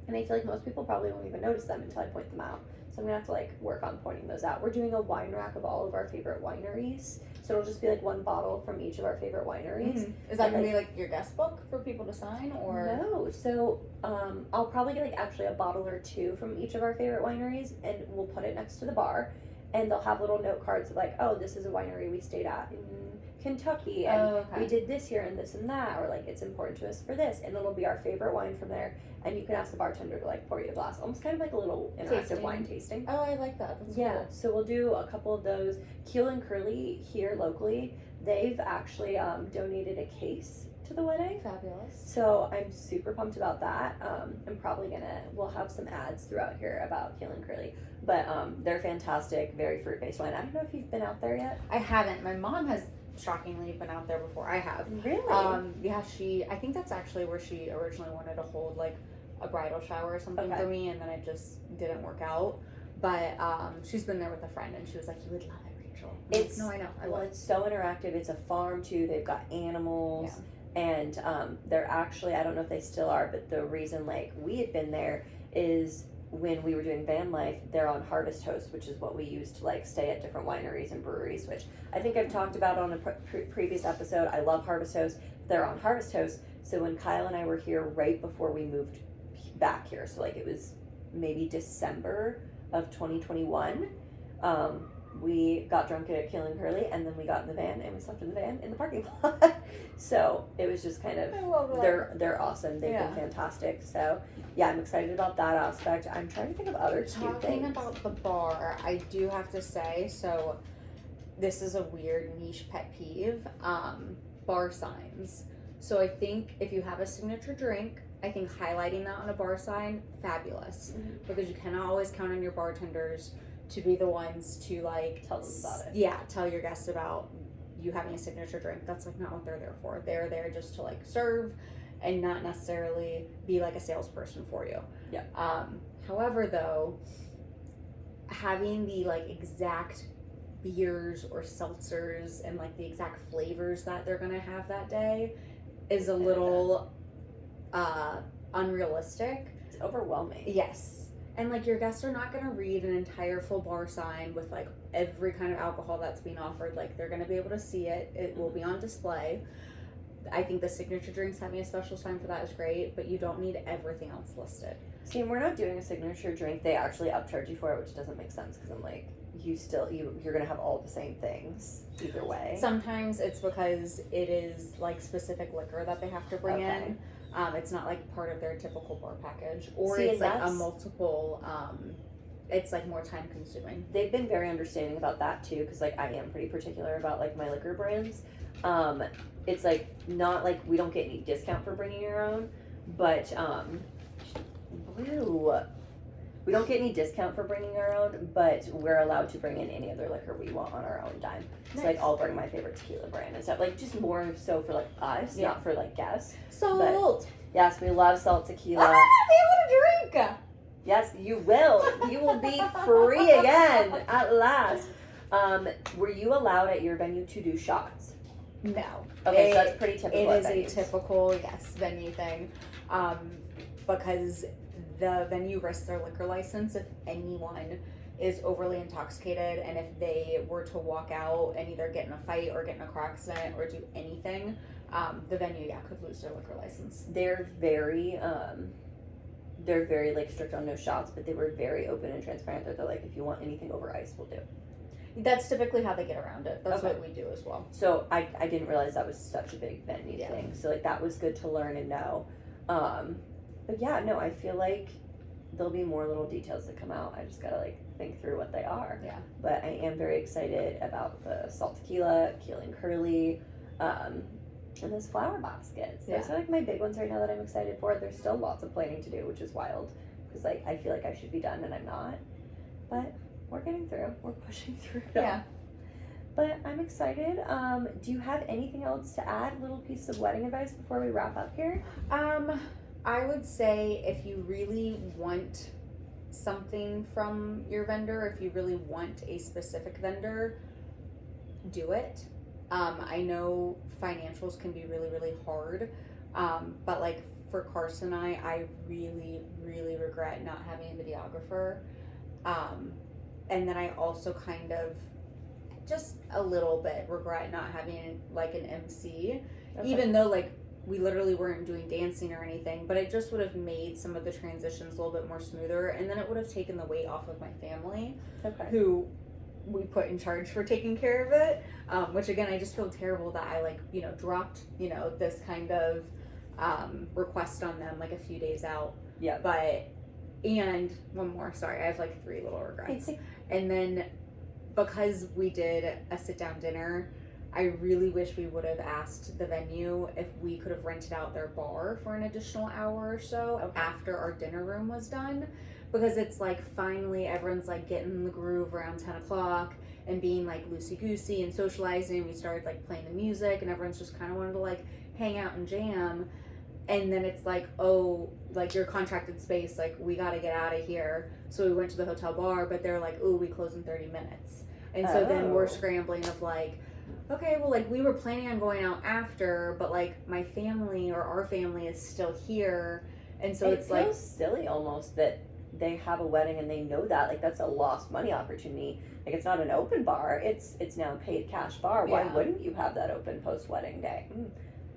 And I feel like most people probably won't even notice them until I point them out. So I'm gonna have to like work on pointing those out. We're doing a wine rack of all of our favorite wineries. So it'll just be like one bottle from each of our favorite wineries. Is that gonna be like your guest book for people to sign, or? No, so I'll probably get like actually a bottle or two from each of our favorite wineries, and we'll put it next to the bar, and they'll have little note cards of like, oh, this is a winery we stayed at in Kentucky, and we did this here and this and that, or like it's important to us for this, and it'll be our favorite wine from there, and you can ask the bartender to like pour you a glass, almost kind of like a little interactive wine tasting. Oh, I like that. That's Yeah, cool. so we'll do a couple of those. Keel and Curly here locally, they've actually donated a case to the wedding. Fabulous. So I'm super pumped about that. I'm probably we'll have some ads throughout here about Keel and Curly, but they're fantastic, very fruit-based wine. I don't know if you've been out there yet. I haven't. My mom has shockingly been out there before I have. Really? Yeah, I think that's actually where she originally wanted to hold like a bridal shower or something Okay. for me, and then it just didn't work out. But she's been there with a friend, and she was like, "You would love it, Rachel." It's no, I know. Well, it's so interactive. It's a farm too. They've got animals, and they're actually, I don't know if they still are, but the reason like we had been there is when we were doing van life, they're on Harvest Host, which is what we use to like stay at different wineries and breweries, which I think I've talked about on a previous episode. I love Harvest Host. They're on Harvest Host. So when Kyle and I were here right before we moved back here, so like it was maybe December of 2021, we got drunk at Keel and Curly, and then we got in the van and we slept in the van in the parking lot. So it was just kind of, I love that. they're awesome. They've been fantastic. So yeah, I'm excited about that aspect. I'm trying to think of other cute Talking things. about the bar, I do have to say, so this is a weird niche pet peeve, bar signs. So I think if you have a signature drink, I think highlighting that on a bar sign, fabulous. Mhm. Because you cannot always count on your bartenders to be the ones to like Tell them about it. Yeah, tell your guests about you having a signature drink. That's like not what they're there for. They're there just to like serve and not necessarily be like a salesperson for you. Yeah. However, though, having the like exact beers or seltzers and like the exact flavors that they're gonna have that day is a little unrealistic. It's overwhelming. Yes. And like your guests are not gonna read an entire full bar sign with like every kind of alcohol that's being offered. Like they're gonna be able to see it. It will be on display. I think the signature drinks having a special sign for that is great, but you don't need everything else listed. See, and we're not doing a signature drink. They actually upcharge you for it, which doesn't make sense because I'm like, you're gonna have all the same things either way. Sometimes it's because it is like specific liquor that they have to bring Okay. in. It's not like part of their typical bar package, or See, it's and like a that's- multiple. It's like more time consuming. They've been very understanding about that too, because like I am pretty particular about like my liquor brands. It's like not like we don't get any discount for bringing your own, but Blue. We don't get any discount for bringing our own, but we're allowed to bring in any other liquor we want on our own dime. So like, I'll bring my favorite tequila brand and stuff. Like, just more so for like us, not for like guests. Salt. Yes, we love salt tequila. Ah, be able to drink. Yes, you will. You will be free again at last. Were you allowed at your venue to do shots? No. Okay, so that's pretty typical. It is a typical, venue thing. Because the venue risks their liquor license if anyone is overly intoxicated, and if they were to walk out and either get in a fight or get in a car accident or do anything, the venue could lose their liquor license. They're very like strict on no shots, but they were very open and transparent. They're like, if you want anything over ice, we'll do. That's typically how they get around it. That's what we do as well. So I didn't realize that was such a big venue thing. So like, that was good to learn and know. But yeah, no, I feel like there'll be more little details that come out. I just gotta like think through what they are. Yeah. But I am very excited about the salt tequila, Keeling Curly, and those flower baskets. Those are like my big ones right now that I'm excited for. There's still lots of planning to do, which is wild, because like, I feel like I should be done and I'm not. But we're getting through. We're pushing through. Yeah. But I'm excited. Do you have anything else to add? Little piece of wedding advice before we wrap up here? I would say if you really want something from your vendor, if you really want a specific vendor, do it. I know financials can be really, really hard, but like for Carson and I really, really regret not having a videographer. And then I also kind of just a little bit regret not having like an MC, even though like we literally weren't doing dancing or anything, but it just would have made some of the transitions a little bit more smoother, and then it would have taken the weight off of my family, who we put in charge for taking care of it, which again, I just feel terrible that I like, dropped, this kind of request on them like a few days out. Yeah. And one more, sorry, I have like 3 little regrets. And then because we did a sit-down dinner, I really wish we would have asked the venue if we could have rented out their bar for an additional hour or so after our dinner room was done, because it's like finally everyone's like getting in the groove around 10 o'clock and being like loosey-goosey and socializing. We started like playing the music and everyone's just kind of wanted to like hang out and jam, and then it's like, oh, like your contracted space, like we got to get out of here. So we went to the hotel bar, but they're like, oh, we close in 30 minutes. And so then we're scrambling of like, okay, well, like we were planning on going out after, but like my family or our family is still here, and so it's like, feels silly almost that they have a wedding and they know that, like that's a lost money opportunity. Like, it's not an open bar, it's now a paid cash bar. Why wouldn't you have that open post wedding day?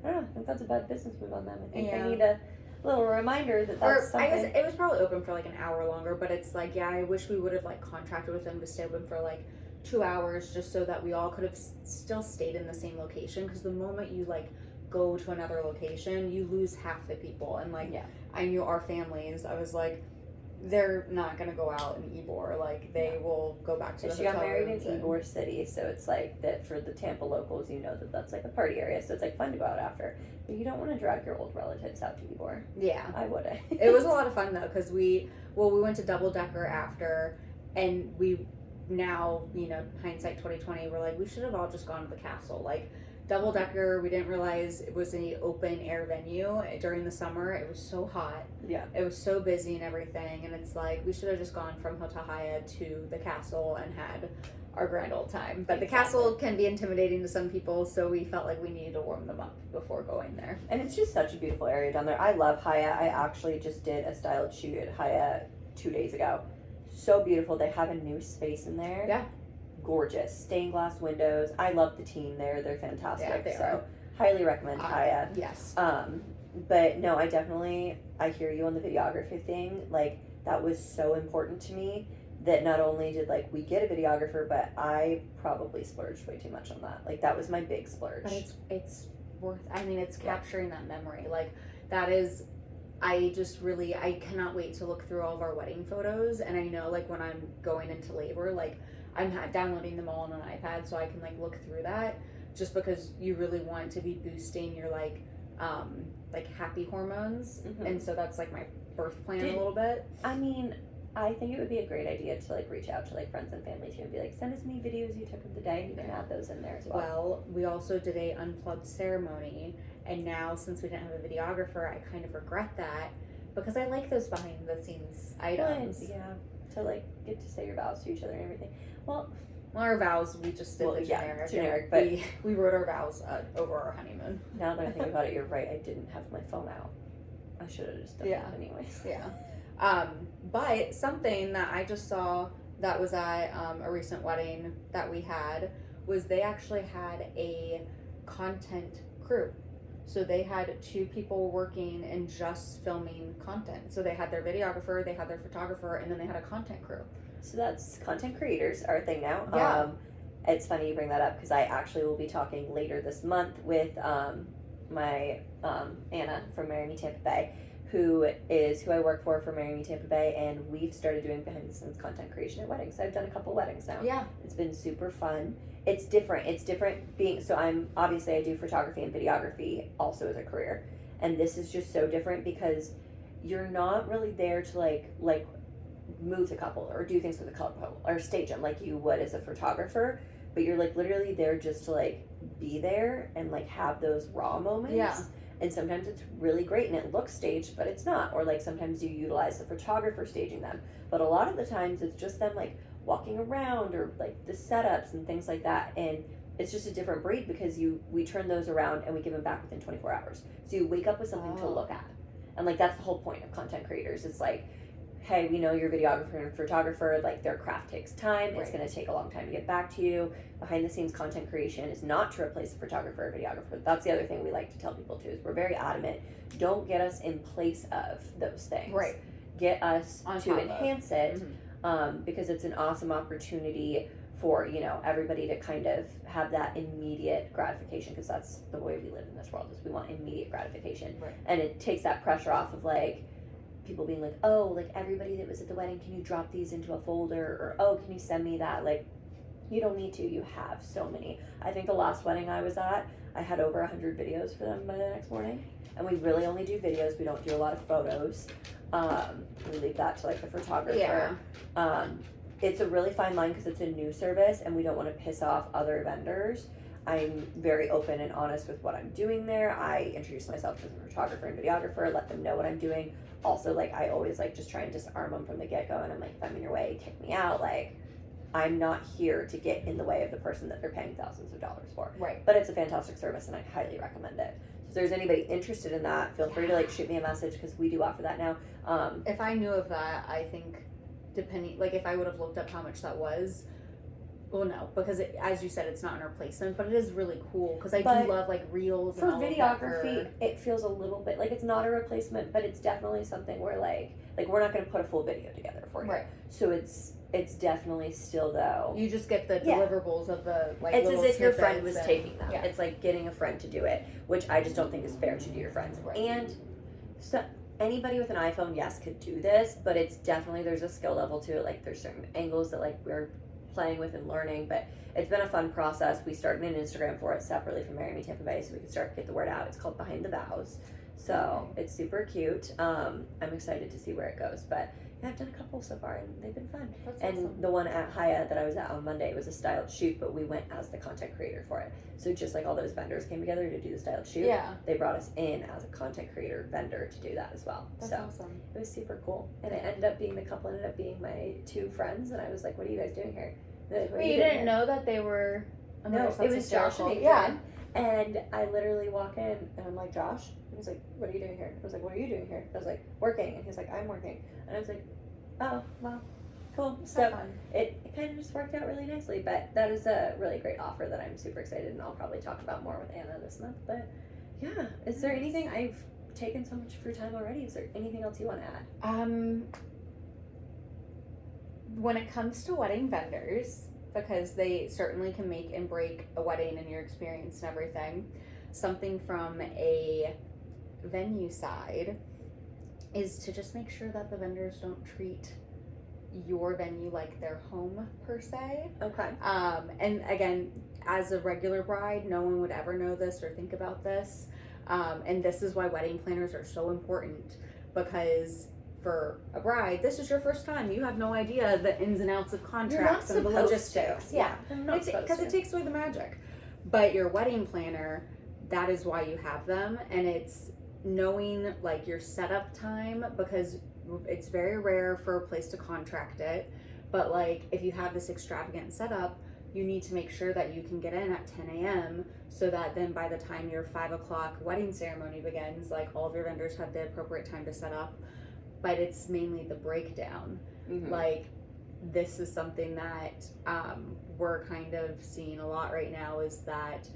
I don't know, I think that's a bad business move on them. I think they need a little reminder that that's something. I guess it was probably open for like an hour longer, but it's like, I wish we would have like contracted with them to stay open for like 2 hours, just so that we all could have still stayed in the same location, because the moment you like go to another location, you lose half the people. And like, I knew our families, I was like, they're not gonna go out in Ybor, like they will go back to the hotel. She got married in Ybor City, so it's like that for the Tampa locals, that's like a party area, so it's like fun to go out after, but you don't want to drag your old relatives out to Ybor. I wouldn't. It was a lot of fun though, because we went to Double Decker after, and we now, hindsight 2020, we're like, we should have all just gone to the castle. Like Double Decker, we didn't realize it was an open air venue during the summer. It was so hot. It was so busy and everything, and it's like we should have just gone from Hotel Hyatt to the castle and had our grand old time. But the castle can be intimidating to some people, so we felt like we needed to warm them up before going there. And it's just such a beautiful area down there. I love Hyatt. I actually just did a styled shoot at Hyatt 2 days ago. So beautiful. They have a new space in there. Gorgeous stained glass windows. I love the team there. They're fantastic. Highly recommend Hyatt. Yes. But no, I hear you on the videography thing. Like, that was so important to me that not only did like we get a videographer, but I probably splurged way too much on that. Like, that was my big splurge. But it's worth, it's capturing that memory. Like, that is, I cannot wait to look through all of our wedding photos, and I know like when I'm going into labor, like I'm downloading them all on an iPad so I can like look through that, just because you really want to be boosting your like happy hormones. And so that's like my birth plan a little bit. I mean, I think it would be a great idea to like reach out to like friends and family too and be like, send us any videos you took of the day, and you can add those in there as well. Well, we also did a unplugged ceremony, and now since we didn't have a videographer, I kind of regret that because I like those behind the scenes items. Yeah, to like get to say your vows to each other and everything. Well, our vows, we just did the generic. Generic, but we wrote our vows over our honeymoon. Now that I think about it, you're right. I didn't have my phone out. I should have just done that anyways. Yeah. But something that I just saw that was at a recent wedding that we had was they actually had a content crew. So they had 2 people working and just filming content. So they had their videographer, they had their photographer, and then they had a content crew. So that's content creators are a thing now. Yeah. It's funny you bring that up because I actually will be talking later this month with my Anna from Marry Me Tampa Bay, who I work for Marry Me Tampa Bay, and we've started doing behind the scenes content creation at weddings. I've done a couple weddings now. Yeah. It's been super fun. It's different being, so I do photography and videography also as a career. And this is just so different because you're not really there to like move the couple or do things with the couple or stage them like you would as a photographer, but you're like literally there just to like be there and like have those raw moments. Yeah. And sometimes it's really great and it looks staged, but it's not. Or like sometimes you utilize the photographer staging them, but a lot of the times it's just them like walking around or like the setups and things like that. And it's just a different breed because we turn those around and we give them back within 24 hours. So you wake up with something to look at. And like that's the whole point of content creators. It's like, hey, we know you're a videographer and photographer, like their craft takes time. It's going to take a long time to get back to you. Behind the scenes content creation is not to replace a photographer or videographer. That's the other thing we like to tell people too, is we're very adamant. Don't get us in place of those things. Right. Get us to enhance it, because it's an awesome opportunity for, everybody to kind of have that immediate gratification, because that's the way we live in this world, is we want immediate gratification. Right. And it takes that pressure off of like, people being like, oh, like everybody that was at the wedding, can you drop these into a folder? Or, oh, can you send me that? Like, you don't need to. You have so many. I think the last wedding I was at, I had over 100 videos for them by the next morning. And we really only do videos. We don't do a lot of photos. We leave that to like the photographer. Yeah. It's a really fine line because it's a new service and we don't want to piss off other vendors. I'm very open and honest with what I'm doing there. I introduce myself as a photographer and videographer, let them know what I'm doing. Also, like, I always like just try and disarm them from the get-go, and I'm like, if I'm in your way, kick me out. Like, I'm not here to get in the way of the person that they're paying thousands of dollars for. Right. But it's a fantastic service and I highly recommend it. So if there's anybody interested in that, feel free to like shoot me a message because we do offer that now. If I knew of that, I think depending, like if I would have looked up how much that was, well, no, because as you said, it's not an replacement, but it is really cool because I do love like reels for and all videography. of that It feels a little bit like it's not a replacement, but it's definitely something where like we're not going to put a full video together for you. Right. So it's definitely still though. You just get the deliverables of the like. It's as if your friend was taking them. Yeah. It's like getting a friend to do it, which I just don't think is fair to do your friends. Right. And so anybody with an iPhone, yes, could do this, but it's definitely there's a skill level to it. Like there's certain angles that like we're playing with and learning, but it's been a fun process. We started an Instagram for it separately from Marry Me Tampa Bay, so we could start to get the word out. It's called Behind the Vows, so it's super cute. I'm excited to see where it goes, but yeah, I've done a couple so far and they've been fun. That's and awesome. The one at Haya that I was at on Monday was a styled shoot, but we went as the content creator for it. So just like all those vendors came together to do the styled shoot, they brought us in as a content creator vendor to do that as well. That's so awesome. it was super cool. And it ended up being, the couple ended up being my 2 friends, and I was like, what are you guys doing here? Like, Wait, you didn't know that they were? Oh my no, gosh, that's it was Josh and hysterical. Adrian. And I literally walk in and I'm like, Josh? He was like, what are you doing here? I was like, what are you doing here? I was like, working. And he's like, I'm working. And I was like, oh, well, cool. So it kind of just worked out really nicely. But that is a really great offer that I'm super excited, and I'll probably talk about more with Anna this month. But yeah, is there anything, I've taken so much of your time already, is there anything else you want to add? When it comes to wedding vendors, because they certainly can make and break a wedding and your experience and everything, something from a venue side is to just make sure that the vendors don't treat your venue like their home per se. Okay. And again, as a regular bride, no one would ever know this or think about this. And this is why wedding planners are so important, because for a bride, this is your first time. You have no idea the ins and outs of contracts and the logistics. Yeah, because it takes away the magic. But your wedding planner, that is why you have them, and it's knowing like your setup time, because it's very rare for a place to contract it. But like if you have this extravagant setup, you need to make sure that you can get in at 10 a.m. so that then by the time your 5 o'clock wedding ceremony begins, like all of your vendors have the appropriate time to set up. But it's mainly the breakdown. Like this is something that we're kind of seeing a lot right now, is that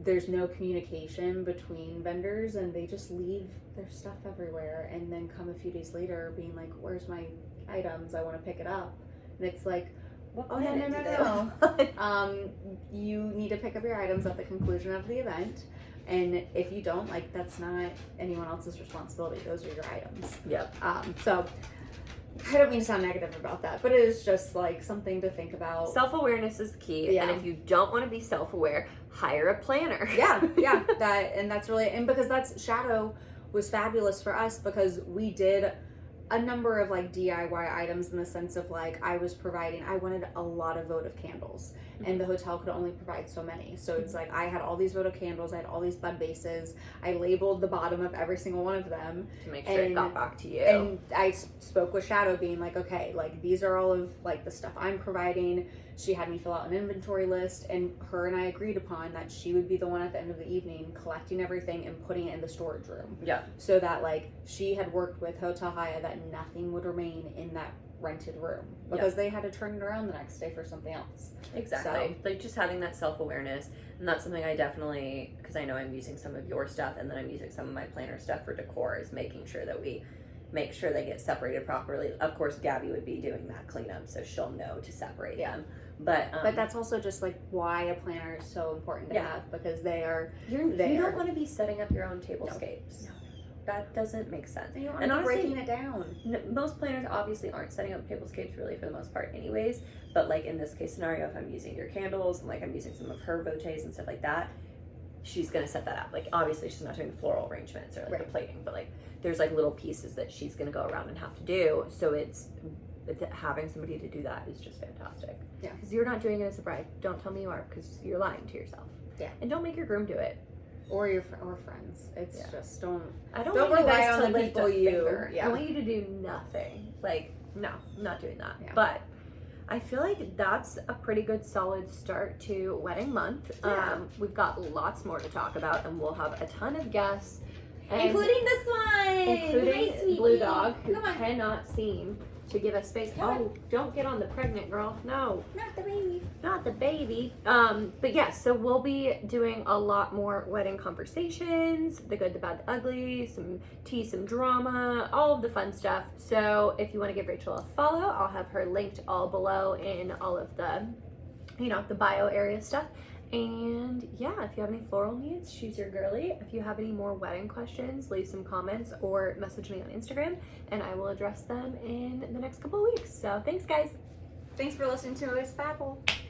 there's no communication between vendors, and they just leave their stuff everywhere and then come a few days later being like, where's my items? I want to pick it up. And it's like, oh, no. You need to pick up your items at the conclusion of the event. And if you don't, like, that's not anyone else's responsibility. Those are your items. Yep. So I don't mean to sound negative about that, but it is just like something to think about. Self-awareness is the key. Yeah. And if you don't want to be self-aware, hire a planner. yeah, that's really, and because Shadow was fabulous for us, because we did a number of like DIY items in the sense of like I wanted a lot of votive candles, and the hotel could only provide so many. So it's like I had all these votive candles, I had all these bud bases, I labeled the bottom of every single one of them To make sure it got back to you. And I spoke with Shadow being like, okay, like these are all of like the stuff I'm providing. She had me fill out an inventory list, and her and I agreed upon that she would be the one at the end of the evening collecting everything and putting it in the storage room. Yeah. So that like she had worked with Hotel Haya that nothing would remain in that rented room, because they had to turn it around the next day for something else. Exactly. Like just having that self-awareness, and that's something I definitely, because I know I'm using some of your stuff and then I'm using some of my planner stuff for decor, is making sure that we make sure they get separated properly. Of course, Gabby would be doing that cleanup, so she'll know to separate them. But that's also just like why a planner is so important to have, because they are you don't want to be setting up your own tablescapes. No. That doesn't make sense. And you want and to be honestly, breaking it down. Most planners obviously aren't setting up tablescapes really for the most part anyways, but like in this case scenario, if I'm using your candles and like I'm using some of her bouquets and stuff like that, she's gonna set that up. Like obviously she's not doing floral arrangements or like the plating, but like there's like little pieces that she's gonna go around and have to do. So it's having somebody to do that is just fantastic. Yeah. Because you're not doing it as a bride. Don't tell me you are, because you're lying to yourself. Yeah. And don't make your groom do it. Or your friends. It's just don't I don't want want you rely guys on to the lift people a you. finger. Yeah. I want you to do nothing. Like, no, I'm not doing that. Yeah. But I feel like that's a pretty good solid start to wedding month. Yeah. We've got lots more to talk about, and we'll have a ton of guests. Including this one! Including Hi, Blue Dog, who Come on. cannot seem to give us space. Don't get on the pregnant girl. No. Not the baby. Not the baby. But yes, so we'll be doing a lot more wedding conversations, the good, the bad, the ugly, some tea, some drama, all of the fun stuff. So if you want to give Rachel a follow, I'll have her linked all below in all of the, the bio area stuff. And yeah, if you have any floral needs, she's your girly. If you have any more wedding questions, leave some comments or message me on Instagram, and I will address them in the next couple of weeks. So thanks, guys. Thanks for listening to us babble.